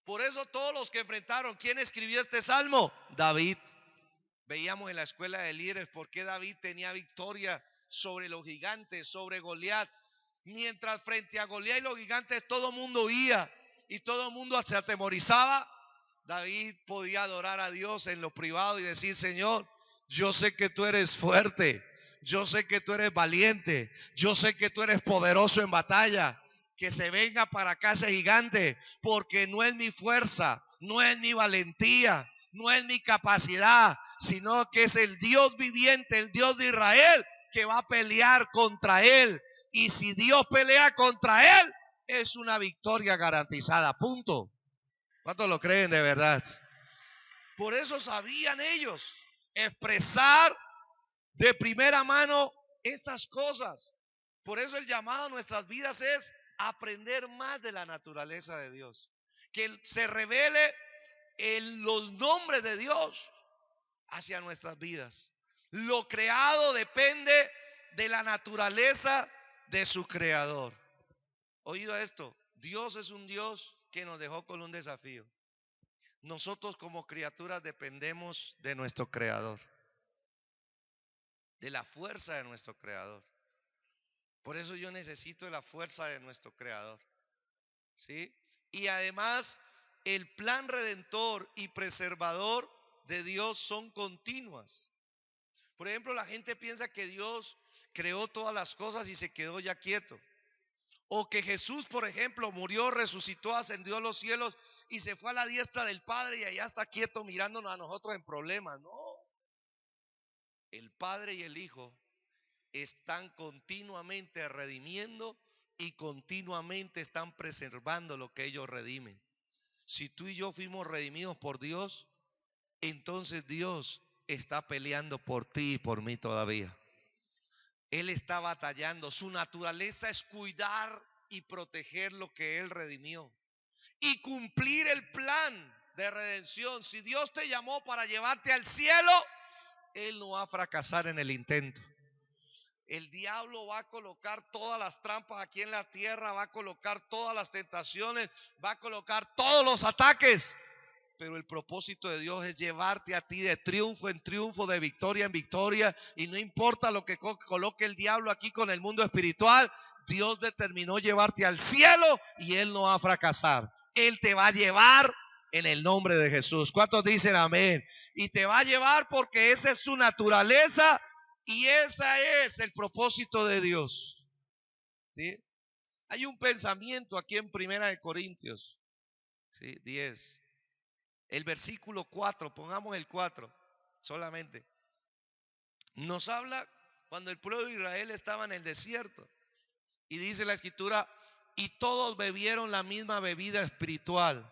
Speaker 1: Por eso todos los que enfrentaron, ¿quién escribió este salmo? David. Veíamos en la escuela de líderes por qué David tenía victoria sobre los gigantes, sobre Goliat. Mientras frente a Goliat y los gigantes todo el mundo huía y todo el mundo se atemorizaba, David podía adorar a Dios en lo privado y decir, Señor, yo sé que tú eres fuerte, yo sé que tú eres valiente, yo sé que tú eres poderoso en batalla. Que se venga para acá ese gigante, porque no es mi fuerza, no es mi valentía, no es mi capacidad, sino que es el Dios viviente, el Dios de Israel, que va a pelear contra él. Y si Dios pelea contra él, es una victoria garantizada. Punto. ¿Cuántos lo creen de verdad? Por eso sabían ellos expresar de primera mano estas cosas. Por eso el llamado a nuestras vidas es aprender más de la naturaleza de Dios. Que se revele en los nombres de Dios hacia nuestras vidas. Lo creado depende de la naturaleza de su creador. Oído esto, Dios es un Dios que nos dejó con un desafío. Nosotros como criaturas dependemos de nuestro creador, de la fuerza de nuestro creador. Por eso yo necesito la fuerza de nuestro creador, ¿sí? Y además, el plan redentor y preservador de Dios son continuas. Por ejemplo, la gente piensa que Dios creó todas las cosas y se quedó ya quieto. O que Jesús, por ejemplo, murió, resucitó, ascendió a los cielos y se fue a la diestra del Padre y allá está quieto mirándonos a nosotros en problemas. No. El Padre y el Hijo están continuamente redimiendo y continuamente están preservando lo que ellos redimen. Si tú y yo fuimos redimidos por Dios, entonces Dios está peleando por ti y por mí todavía. Él está batallando. Su naturaleza es cuidar y proteger lo que Él redimió y cumplir el plan de redención. Si Dios te llamó para llevarte al cielo, Él no va a fracasar en el intento. El diablo va a colocar todas las trampas aquí en la tierra, va a colocar todas las tentaciones, va a colocar todos los ataques. Pero el propósito de Dios es llevarte a ti de triunfo en triunfo, de victoria en victoria. Y no importa lo que coloque el diablo aquí con el mundo espiritual, Dios determinó llevarte al cielo y Él no va a fracasar. Él te va a llevar en el nombre de Jesús. ¿Cuántos dicen amén? Y te va a llevar porque esa es su naturaleza y ese es el propósito de Dios. ¿Sí? Hay un pensamiento aquí en Primera de Corintios, ¿sí? 10. El versículo 4, pongamos el 4 solamente. Nos habla cuando el pueblo de Israel estaba en el desierto. Y dice la escritura, y todos bebieron la misma bebida espiritual,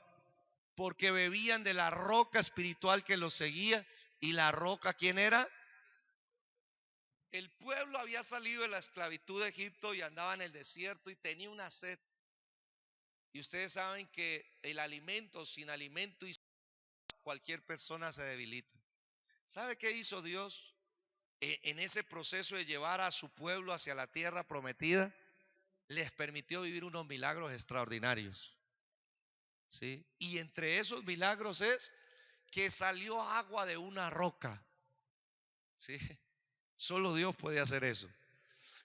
Speaker 1: porque bebían de la roca espiritual que los seguía. ¿Y la roca quién era? El pueblo había salido de la esclavitud de Egipto y andaba en el desierto y tenía una sed. Y ustedes saben que el alimento, sin alimento y cualquier persona se debilita. ¿Sabe qué hizo Dios en ese proceso de llevar a su pueblo hacia la tierra prometida? Les permitió vivir unos milagros extraordinarios, ¿sí? Y entre esos milagros es que salió agua de una roca, ¿sí? Solo Dios puede hacer eso.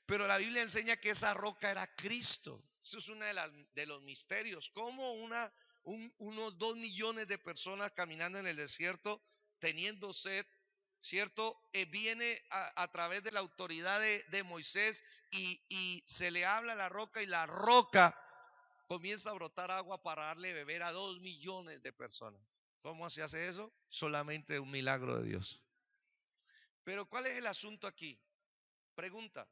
Speaker 1: Pero la Biblia enseña que esa roca era Cristo. Eso es uno de los misterios. Cómo unos 2 millones de personas caminando en el desierto, teniendo sed, ¿cierto? Viene a través de la autoridad de Moisés y se le habla a la roca y la roca comienza a brotar agua para darle beber a 2 millones de personas. ¿Cómo se hace eso? Solamente un milagro de Dios. Pero ¿cuál es el asunto aquí? Pregunta.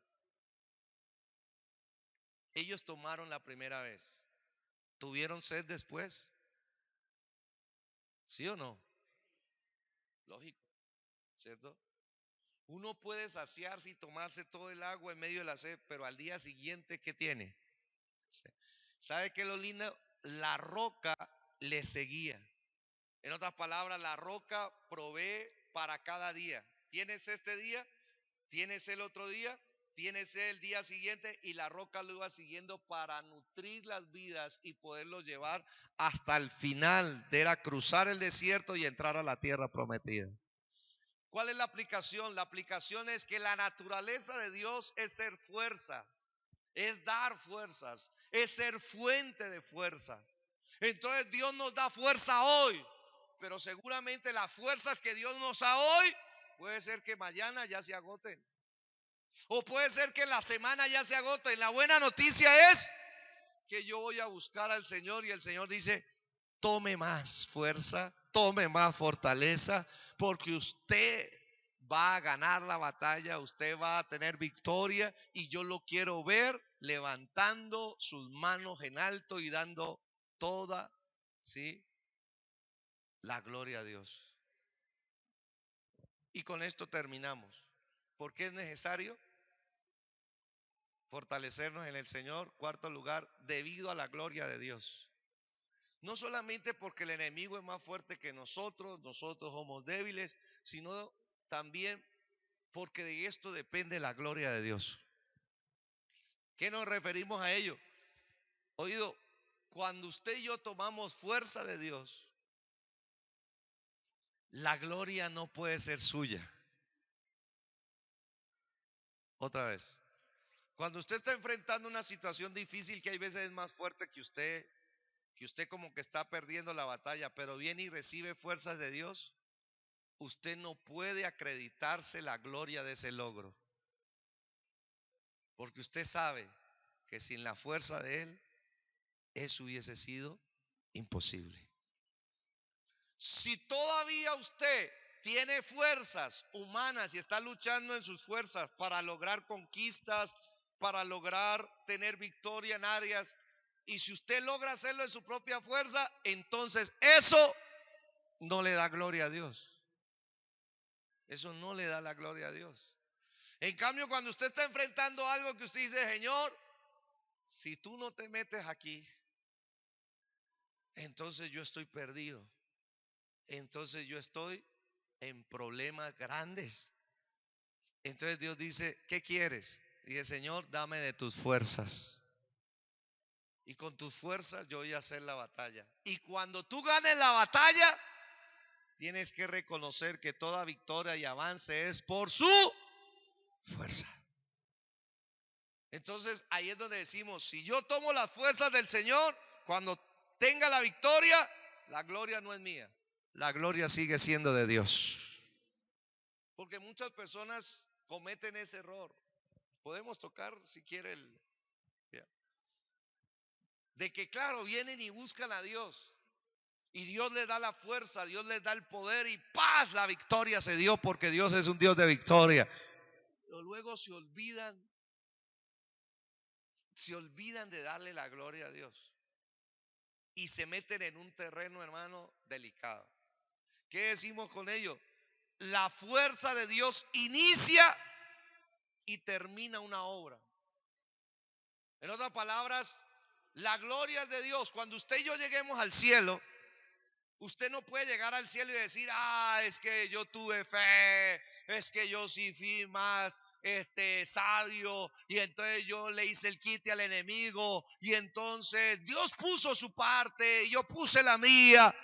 Speaker 1: Ellos tomaron la primera vez. ¿Tuvieron sed después? ¿Sí o no? Lógico, ¿cierto? Uno puede saciarse y tomarse todo el agua en medio de la sed, pero al día siguiente, ¿qué tiene? ¿Sabe qué es lo lindo? La roca le seguía. En otras palabras, la roca provee para cada día. ¿Tienes este día? ¿Tienes el otro día? ¿Tienes el día siguiente? Y la roca lo iba siguiendo para nutrir las vidas y poderlos llevar hasta el final, era cruzar el desierto y entrar a la tierra prometida. ¿Cuál es la aplicación? La aplicación es que la naturaleza de Dios es ser fuerza, es dar fuerzas, es ser fuente de fuerza. Entonces Dios nos da fuerza hoy, pero seguramente las fuerzas que Dios nos da hoy puede ser que mañana ya se agoten. O puede ser que la semana ya se agote. La buena noticia es que yo voy a buscar al Señor y el Señor dice, tome más fuerza, tome más fortaleza, porque usted va a ganar la batalla, usted va a tener victoria y yo lo quiero ver levantando sus manos en alto y dando toda, ¿sí?, la gloria a Dios. Y con esto terminamos. ¿Por qué es necesario fortalecernos en el Señor? Cuarto lugar, debido a la gloria de Dios. No solamente porque el enemigo es más fuerte que nosotros somos débiles, sino también porque de esto depende la gloria de Dios. ¿Qué nos referimos a ello? Oído, cuando usted y yo tomamos fuerza de Dios, la gloria no puede ser suya. Otra vez. Cuando usted está enfrentando una situación difícil que hay veces es más fuerte que usted como que está perdiendo la batalla, pero viene y recibe fuerzas de Dios, usted no puede acreditarse la gloria de ese logro. Porque usted sabe que sin la fuerza de Él, eso hubiese sido imposible. Si todavía usted tiene fuerzas humanas y está luchando en sus fuerzas para lograr conquistas, para lograr tener victoria en áreas, y si usted logra hacerlo en su propia fuerza, entonces eso no le da gloria a Dios. Eso no le da la gloria a Dios. En cambio, cuando usted está enfrentando algo que usted dice, Señor, si tú no te metes aquí, entonces yo estoy perdido. Entonces yo estoy en problemas grandes. Entonces Dios dice, ¿qué quieres? Y dice, Señor, dame de tus fuerzas. Y con tus fuerzas yo voy a hacer la batalla. Y cuando tú ganes la batalla, tienes que reconocer que toda victoria y avance es por su fuerza. Entonces ahí es donde decimos, si yo tomo las fuerzas del Señor, cuando tenga la victoria, la gloria no es mía. La gloria sigue siendo de Dios. Porque muchas personas cometen ese error. Podemos tocar si quiere de que claro, vienen y buscan a Dios. Y Dios les da la fuerza, Dios les da el poder y paz, la victoria se dio porque Dios es un Dios de victoria. Pero luego se olvidan de darle la gloria a Dios. Y se meten en un terreno, hermano, delicado. ¿Qué decimos con ello? La fuerza de Dios inicia y termina una obra. En otras palabras, la gloria de Dios. Cuando usted y yo lleguemos al cielo, usted no puede llegar al cielo y decir, es que yo tuve fe, es que yo sí fui más sabio, y entonces yo le hice el quite al enemigo, y entonces Dios puso su parte y yo puse la mía.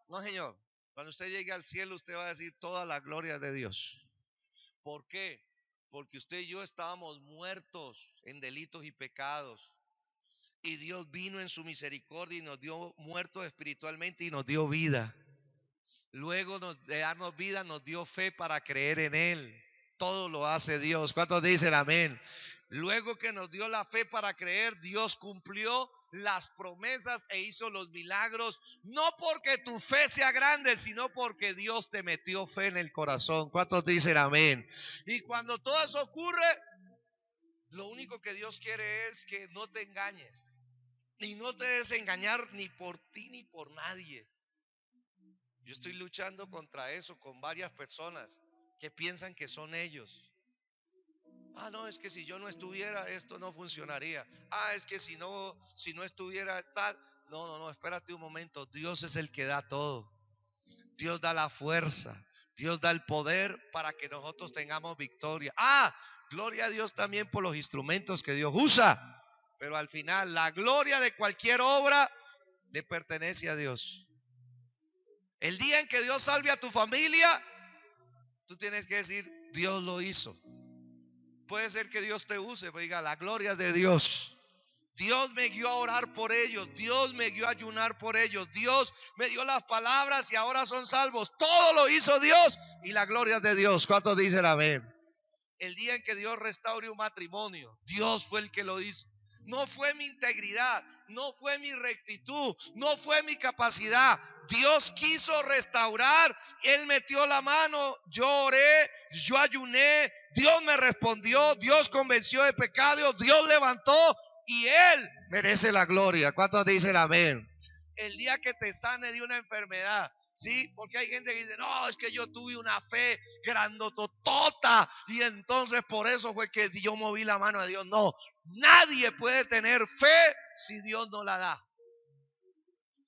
Speaker 1: No, Señor. Cuando usted llegue al cielo, usted va a decir toda la gloria de Dios. ¿Por qué? Porque usted y yo estábamos muertos en delitos y pecados. Y Dios vino en su misericordia y nos dio muertos espiritualmente y nos dio vida. Luego de darnos vida, nos dio fe para creer en Él. Todo lo hace Dios. ¿Cuántos dicen amén? Luego que nos dio la fe para creer, Dios cumplió las promesas e hizo los milagros. No porque tu fe sea grande, sino porque Dios te metió fe en el corazón. ¿Cuántos dicen amén? Y cuando todo eso ocurre, lo único que Dios quiere es que no te engañes. Y no te dejes engañar ni por ti ni por nadie. Yo estoy luchando contra eso con varias personas que piensan que son ellos. No, es que si yo no estuviera, esto no funcionaría. Es que si no estuviera tal. No, espérate un momento. Dios es el que da todo. Dios da la fuerza. Dios da el poder para que nosotros tengamos victoria. Gloria a Dios también por los instrumentos que Dios usa. Pero al final, la gloria de cualquier obra le pertenece a Dios. El día en que Dios salve a tu familia, tú tienes que decir, Dios lo hizo. Puede ser que Dios te use, pero diga, la gloria es de Dios. Dios me guió a orar por ellos. Dios me guió a ayunar por ellos. Dios me dio las palabras y ahora son salvos. Todo lo hizo Dios y la gloria es de Dios. ¿Cuántos dicen amén? El día en que Dios restaure un matrimonio, Dios fue el que lo hizo. no fue mi integridad, no fue mi rectitud, no fue mi capacidad. Dios quiso restaurar, Él metió la mano, yo oré, yo ayuné, Dios me respondió, Dios convenció de pecado, Dios levantó y Él merece la gloria. ¿Cuántos dicen amén? El día que te sane de una enfermedad, ¿sí? Porque hay gente que dice, no, es que yo tuve una fe grandototota y entonces por eso fue que yo moví la mano a Dios. No, nadie puede tener fe si Dios no la da.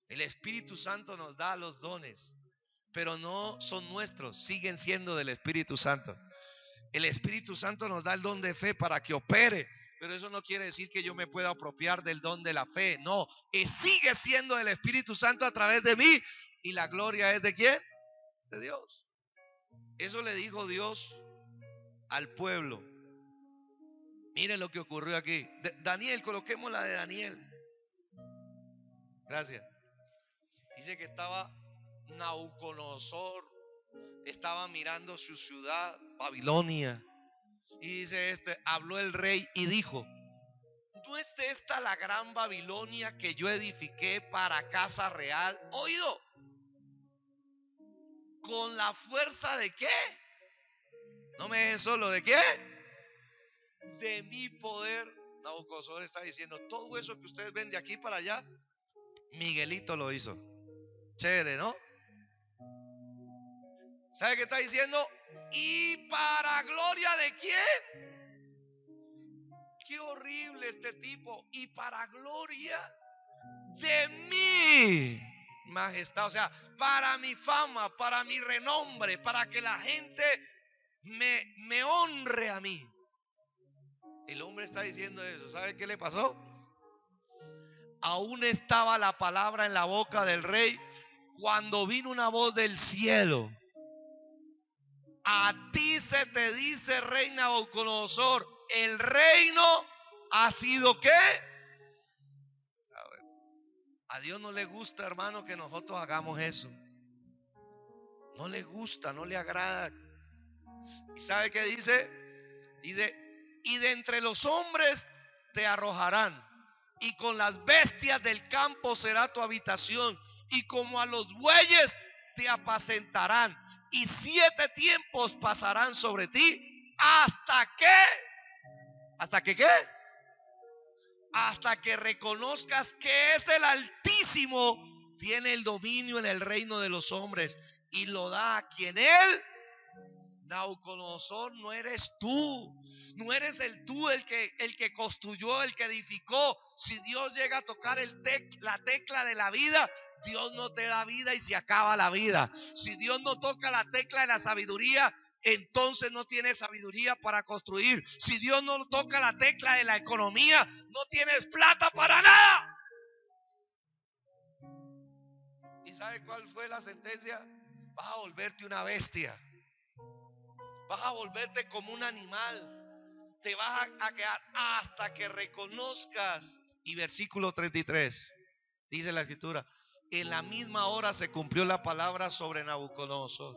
Speaker 1: El Espíritu Santo nos da los dones, pero no son nuestros, siguen siendo del Espíritu Santo. El Espíritu Santo nos da el don de fe para que opere, pero eso no quiere decir que yo me pueda apropiar del don de la fe. No, sigue siendo el Espíritu Santo a través de mí. ¿Y la gloria es de quién? De Dios. Eso le dijo Dios al pueblo. Miren lo que ocurrió aquí. Daniel, coloquemos la de Daniel. Gracias. Dice que estaba Nabucodonosor, estaba mirando su ciudad, Babilonia. Y dice habló el rey y dijo, ¿no es esta la gran Babilonia que yo edifiqué para casa real? Oído, ¿con la fuerza de qué? No me dejen solo, ¿de qué? De mi poder. Nabucodonosor está diciendo, todo eso que ustedes ven de aquí para allá, Miguelito lo hizo. Chévere, ¿no? ¿Sabe qué está diciendo? ¿Y para gloria de quién? Qué horrible este tipo. Y para gloria de mi majestad. O sea, para mi fama, para mi renombre, para que la gente me honre a mí. El hombre está diciendo eso. ¿Sabe qué le pasó? Aún estaba la palabra en la boca del rey cuando vino una voz del cielo. A ti se te dice, rey Nabucodonosor, el reino ha sido ¿qué? A Dios no le gusta, hermano, que nosotros hagamos eso. No le gusta, no le agrada. ¿Y sabe qué dice? Dice, y de entre los hombres te arrojarán, y con las bestias del campo será tu habitación, y como a los bueyes te apacentarán, y 7 tiempos pasarán sobre ti, hasta que ¿qué? Hasta que reconozcas que es el Altísimo, tiene el dominio en el reino de los hombres y lo da a quien él. Nabucodonosor, no eres tú, no eres el que construyó, el que edificó. Si Dios llega a tocar la tecla de la vida, Dios no te da vida y se acaba la vida. Si Dios no toca la tecla de la sabiduría, entonces no tienes sabiduría para construir. Si Dios no toca la tecla de la economía, no tienes plata para nada. ¿Y sabe cuál fue la sentencia? Vas a volverte una bestia. Vas a volverte como un animal. Te vas a quedar hasta que reconozcas. Y versículo 33 dice la escritura: en la misma hora se cumplió la palabra sobre Nabucodonosor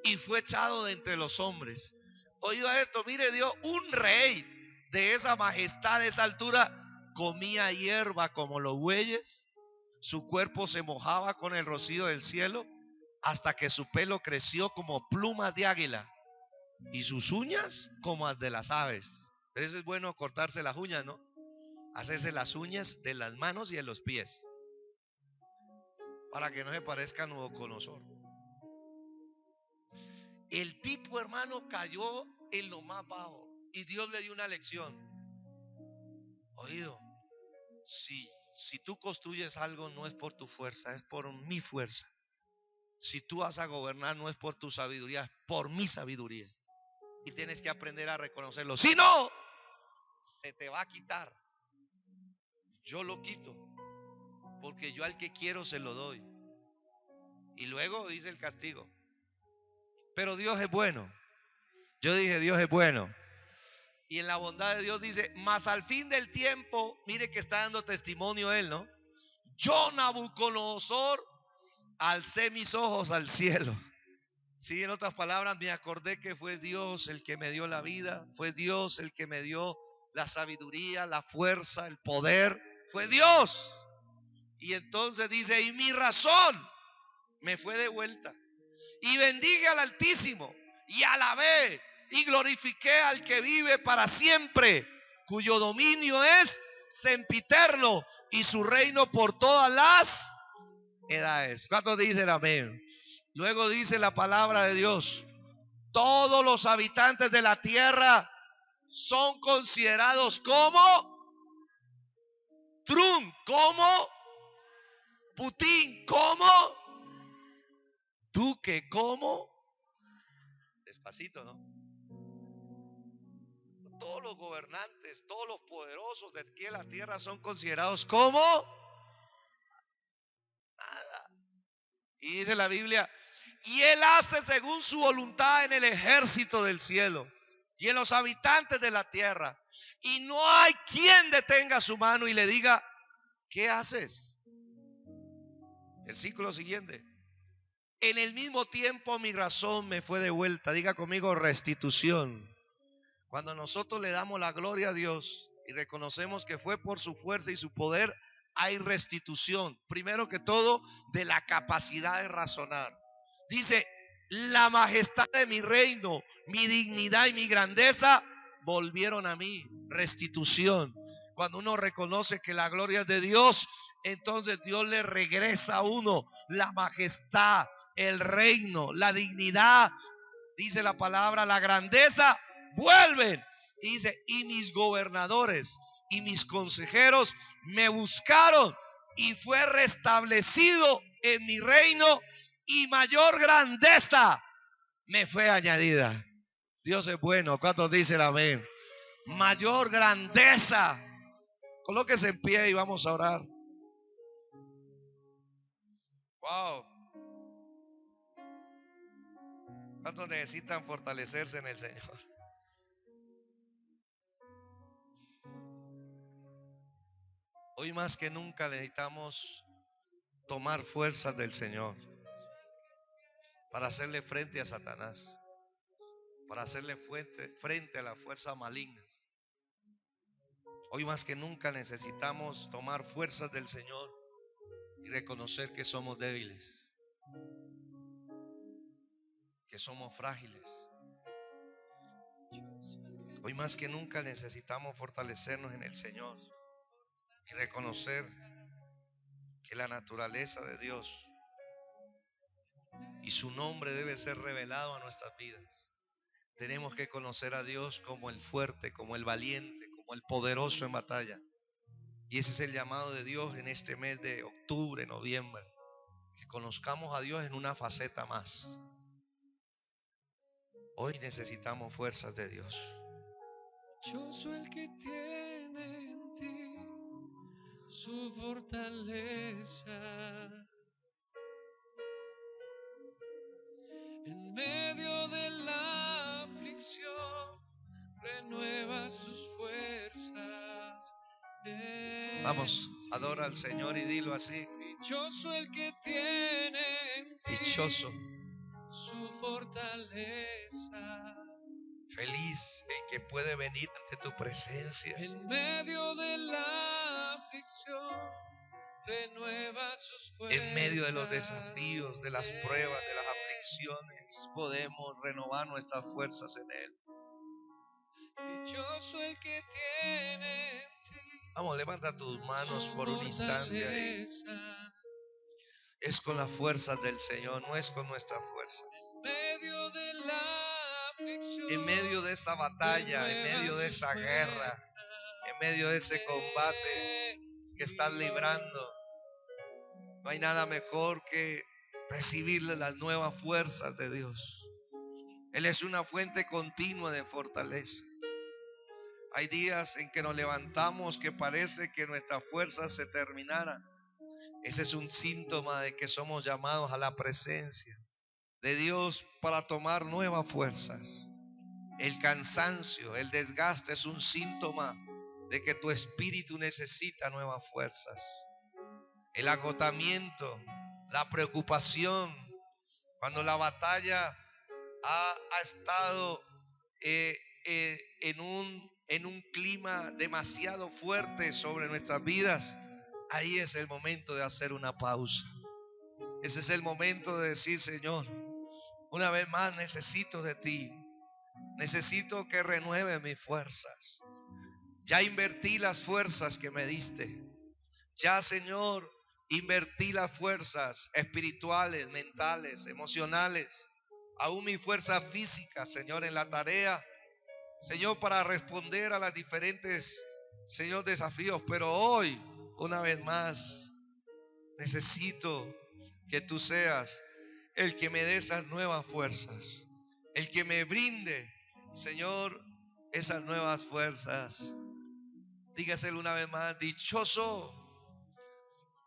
Speaker 1: y fue echado de entre los hombres. Oiga esto, mire, Dios, un rey de esa majestad, de esa altura, comía hierba como los bueyes, su cuerpo se mojaba con el rocío del cielo, hasta que su pelo creció como plumas de águila y sus uñas como las de las aves. Eso es bueno, cortarse las uñas, ¿no? Hacerse las uñas de las manos y de los pies, para que no se parezca a Nabucodonosor. El tipo, hermano, cayó en lo más bajo y Dios le dio una lección. Oído, si tú construyes algo, no es por tu fuerza, es por mi fuerza. Si tú vas a gobernar, no es por tu sabiduría, es por mi sabiduría. Y tienes que aprender a reconocerlo. Si no, se te va a quitar. Yo lo quito, porque yo al que quiero se lo doy. Y luego dice el castigo. Pero Dios es bueno. Yo dije, Dios es bueno. Y en la bondad de Dios dice, mas al fin del tiempo, mire que está dando testimonio él, ¿no? Yo, Nabucodonosor, alcé mis ojos al cielo. Sí, en otras palabras, me acordé que fue Dios el que me dio la vida, fue Dios el que me dio la sabiduría, la fuerza, el poder, fue Dios. Y entonces dice, y mi razón me fue de vuelta. Y bendije al Altísimo, y alabé, y glorifiqué al que vive para siempre, cuyo dominio es sempiterno, y su reino por todas las edades. ¿Cuántos dicen amén? Luego dice la palabra de Dios, todos los habitantes de la tierra son considerados como Trump, como Putin, como Duque, como, despacito, ¿no? Todos los gobernantes, todos los poderosos de aquí en la tierra son considerados como nada. Y dice la Biblia, y Él hace según su voluntad en el ejército del cielo y en los habitantes de la tierra. Y no hay quien detenga su mano y le diga, ¿qué haces? Versículo siguiente. En el mismo tiempo mi razón me fue de vuelta. Diga conmigo, restitución. Cuando nosotros le damos la gloria a Dios y reconocemos que fue por su fuerza y su poder, hay restitución. Primero que todo, de la capacidad de razonar. Dice, la majestad de mi reino, mi dignidad y mi grandeza volvieron a mí. Restitución. Cuando uno reconoce que la gloria es de Dios, entonces Dios le regresa a uno la majestad, el reino, la dignidad. Dice la palabra, la grandeza vuelven. Y dice, y mis gobernadores y mis consejeros me buscaron y fue restablecido en mi reino y mayor grandeza me fue añadida. Dios es bueno. ¿Cuántos dicen amén? Mayor grandeza. Colóquese en pie y vamos a orar. Wow. ¿Cuántos necesitan fortalecerse en el Señor? Hoy más que nunca necesitamos tomar fuerzas del Señor para hacerle frente a Satanás, para hacerle frente a la fuerza maligna. Hoy más que nunca necesitamos tomar fuerzas del Señor y reconocer que somos débiles, que somos frágiles. Hoy más que nunca necesitamos fortalecernos en el Señor y reconocer que la naturaleza de Dios y su nombre debe ser revelado a nuestras vidas. Tenemos que conocer a Dios como el fuerte, como el valiente, como el poderoso en batalla. Y ese es el llamado de Dios en este mes de octubre, noviembre. Que conozcamos a Dios en una faceta más. Hoy necesitamos fuerzas de Dios.
Speaker 2: Dichoso el que tiene en ti su fortaleza. En medio de la aflicción renueva sus fuerzas.
Speaker 1: Vamos, adora al Señor y dilo así.
Speaker 2: Dichoso el que tiene en ti
Speaker 1: Dichoso,
Speaker 2: su fortaleza.
Speaker 1: feliz el que puede venir ante tu presencia.
Speaker 2: En medio de la aflicción renueva sus fuerzas.
Speaker 1: En medio de los desafíos, de las pruebas, de las aflicciones, podemos renovar nuestras fuerzas en Él.
Speaker 2: Dichoso el que tiene en ti.
Speaker 1: Vamos, levanta tus manos por un instante ahí. Es con las fuerzas del Señor, no es con nuestras fuerzas.
Speaker 2: En medio de la aflicción,
Speaker 1: en medio de esa batalla, en medio de esa guerra, en medio de ese combate que estás librando, no hay nada mejor que recibirle las nuevas fuerzas de Dios. Él es una fuente continua de fortaleza. Hay días en que nos levantamos que parece que nuestras fuerzas se terminaran. Ese es un síntoma de que somos llamados a la presencia de Dios para tomar nuevas fuerzas. El cansancio, el desgaste es un síntoma de que tu espíritu necesita nuevas fuerzas. El agotamiento, la preocupación, cuando la batalla ha estado en un clima demasiado fuerte sobre nuestras vidas, ahí es el momento de hacer una pausa. Ese es el momento de decir: Señor, una vez más necesito de ti. Necesito que renueve mis fuerzas. Ya invertí las fuerzas que me diste. Ya, Señor, invertí las fuerzas espirituales, mentales, emocionales, aún mi fuerza física, Señor, en la tarea, Señor, para responder a las diferentes, Señor, desafíos. Pero hoy, una vez más, necesito que tú seas el que me dé esas nuevas fuerzas, el que me brinde, Señor, esas nuevas fuerzas. Dígaselo una vez más: dichoso,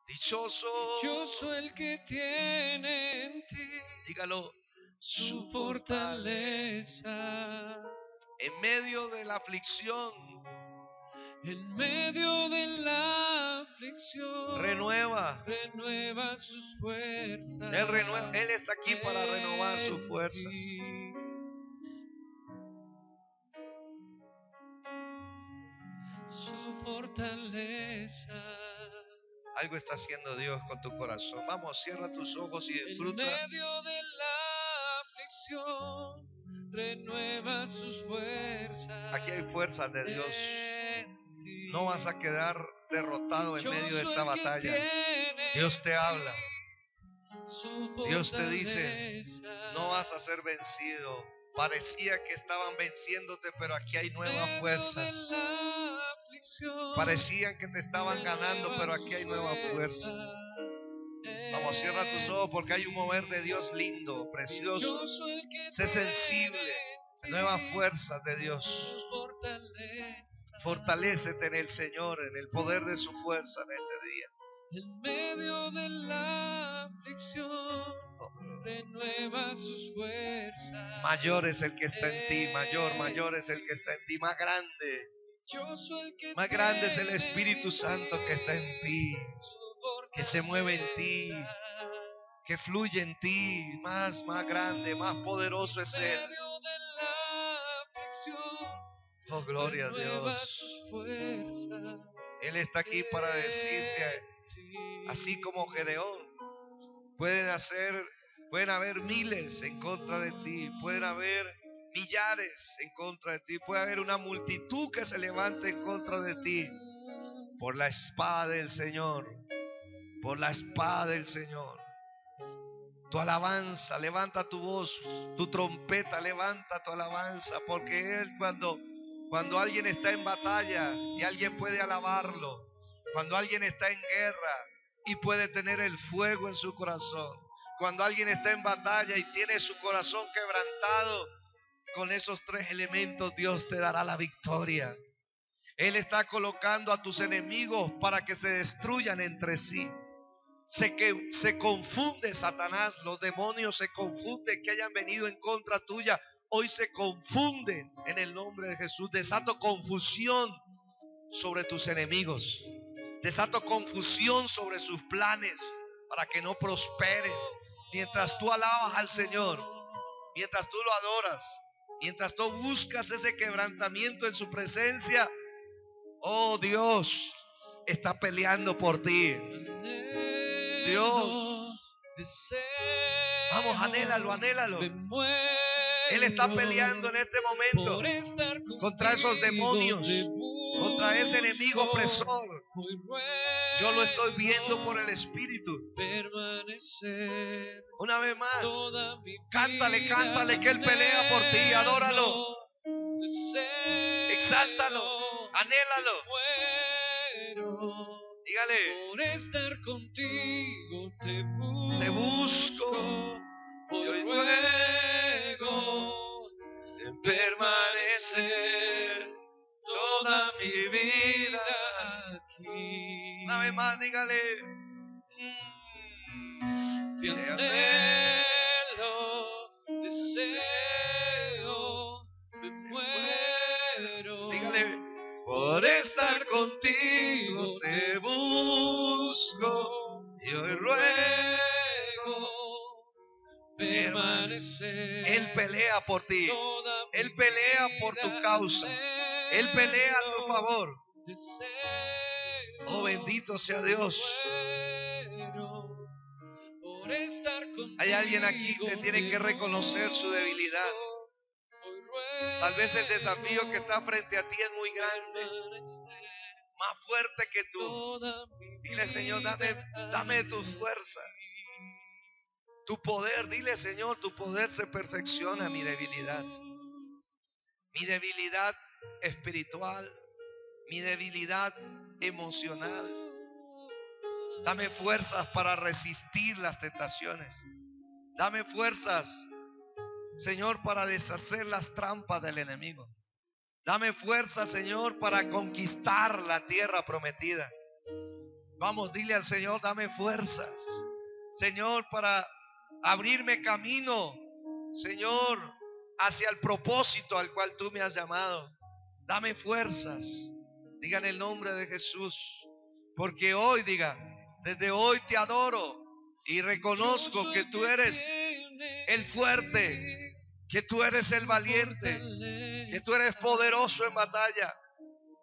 Speaker 1: dichoso,
Speaker 2: Dichoso el que tiene en ti
Speaker 1: dígalo,
Speaker 2: su fortaleza.
Speaker 1: En medio de la aflicción,
Speaker 2: En medio de la aflicción,
Speaker 1: renueva.
Speaker 2: renueva sus fuerzas.
Speaker 1: Él está aquí para renovar sus fuerzas.
Speaker 2: Su fortaleza.
Speaker 1: Algo está haciendo Dios con tu corazón. Vamos, cierra tus ojos y
Speaker 2: En
Speaker 1: disfruta.
Speaker 2: medio de la aflicción, renueva sus fuerzas.
Speaker 1: Aquí hay fuerzas de Dios.
Speaker 2: En ti.
Speaker 1: No vas a quedar derrotado en medio de esa
Speaker 2: Dichoso el que
Speaker 1: batalla.
Speaker 2: tiene
Speaker 1: Dios te habla.
Speaker 2: su
Speaker 1: Dios te dice:
Speaker 2: fortaleza.
Speaker 1: no vas a ser vencido. Parecía que estaban venciéndote, pero aquí hay nuevas fuerzas. Parecían que te estaban ganando, pero aquí hay nuevas fuerzas. Vamos, cierra tus ojos, porque hay un mover de Dios lindo, precioso. Sé sensible. Nuevas fuerzas de Dios. Fortalécete en el Señor, en el poder de su fuerza en este día.
Speaker 2: En medio de la aflicción, renueva sus fuerzas.
Speaker 1: Mayor es el que está en ti, mayor es el que está en ti, más grande. Más grande es el Espíritu Santo que está en ti, que se mueve en ti, que fluye en ti. Más grande, más poderoso es Él. Oh, gloria a Dios. Él está aquí para decirte, así como Gedeón, pueden haber miles en contra de ti, pueden haber millares en contra de ti, puede haber una multitud que se levante en contra de ti. Por la espada del Señor, por la espada del Señor. Tu alabanza, levanta tu voz, tu trompeta, levanta tu alabanza, porque Él cuando alguien está en batalla y alguien puede alabarlo, cuando alguien está en guerra y puede tener el fuego en su corazón, cuando alguien está en batalla y tiene su corazón quebrantado, con esos tres elementos Dios te dará la victoria. Él está colocando a tus enemigos para que se destruyan entre sí. Se confunde Satanás, los demonios se confunden que hayan venido en contra tuya. Hoy se confunden en el nombre de Jesús. Desato confusión sobre tus enemigos. Desato confusión sobre sus planes para que no prosperen. Mientras tú alabas al Señor, mientras tú lo adoras, mientras tú buscas ese quebrantamiento en su presencia, oh, Dios está peleando por ti. Dios, vamos, anhélalo. Él está peleando en este momento contra esos demonios, contra ese enemigo opresor. Yo lo estoy viendo por el Espíritu. Una vez más, cántale que Él pelea por ti. Adóralo, exáltalo, anhélalo. Dígale:
Speaker 2: por estar contigo
Speaker 1: te busco y hoy ruego en permanecer toda mi vida aquí. Una vez más, dígale:
Speaker 2: te anhelo, deseo, me muero.
Speaker 1: Dígale: por estar contigo te busco y hoy ruego
Speaker 2: permanecer.
Speaker 1: Él pelea por ti. Él pelea por tu causa. Él pelea a tu favor. Oh, bendito sea Dios. Hay alguien aquí que tiene que reconocer su debilidad. Tal vez el desafío que está frente a ti es muy grande, más fuerte que tú. Dile, Señor, dame tus fuerzas, tu poder. Dile, Señor, tu poder se perfecciona en mi debilidad. Mi debilidad espiritual, mi debilidad emocional. Dame fuerzas para resistir las tentaciones. Dame fuerzas, Señor, para deshacer las trampas del enemigo. Dame fuerzas, Señor, para conquistar la tierra prometida. Vamos, dile al Señor, dame fuerzas, Señor, para abrirme camino, Señor, hacia el propósito al cual tú me has llamado. Dame fuerzas. Diga en el nombre de Jesús. Porque hoy, diga, desde hoy te adoro y reconozco que tú eres el fuerte, que tú eres el valiente, que tú eres poderoso en batalla,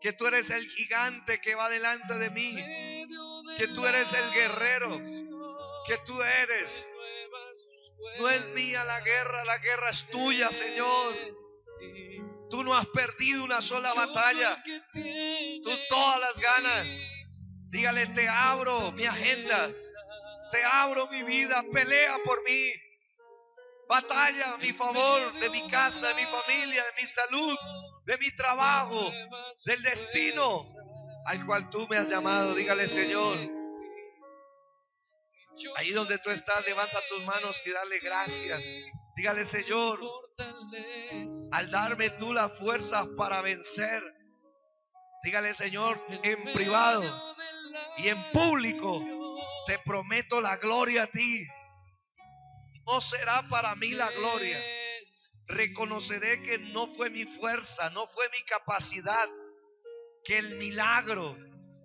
Speaker 1: que tú eres el gigante que va delante de mí, que tú eres el guerrero, que tú eres. No es mía la guerra es tuya, Señor. Tú no has perdido una sola batalla. Tú todas las ganas. Dígale, te abro mi agenda, te abro mi vida, pelea por mí. Batalla a mi favor, de mi casa, de mi familia, de mi salud, de mi trabajo, del destino al cual tú me has llamado. Dígale, Señor, ahí donde tú estás, levanta tus manos y dale gracias. Dígale, Señor, al darme tú las fuerzas para vencer. Dígale, Señor, en privado y en público, te prometo la gloria a ti. No será para mí la gloria. Reconoceré que no fue mi fuerza, no fue mi capacidad, que el milagro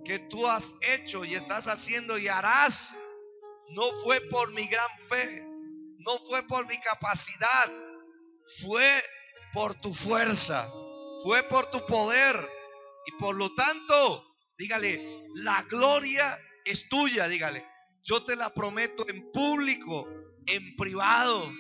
Speaker 1: que tú has hecho y estás haciendo y harás no fue por mi gran fe, no fue por mi capacidad, fue por tu fuerza, fue por tu poder. Y por lo tanto, dígale, la gloria es tuya. Dígale, yo te la prometo en público, en privado.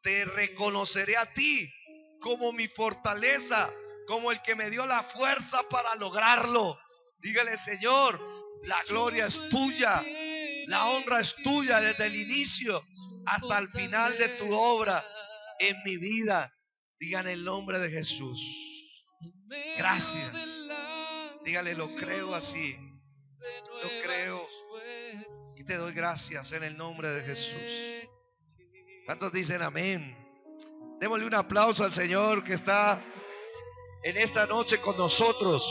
Speaker 1: Te reconoceré a ti como mi fortaleza, como el que me dio la fuerza para lograrlo. Dígale, Señor, la gloria es tuya, la honra es tuya desde el inicio hasta el final de tu obra en mi vida. Digan el nombre de Jesús. Gracias. Dígale, lo creo así. Lo creo y te doy gracias en el nombre de Jesús. ¿Cuántos dicen amén? Démosle un aplauso al Señor que está en esta noche con nosotros.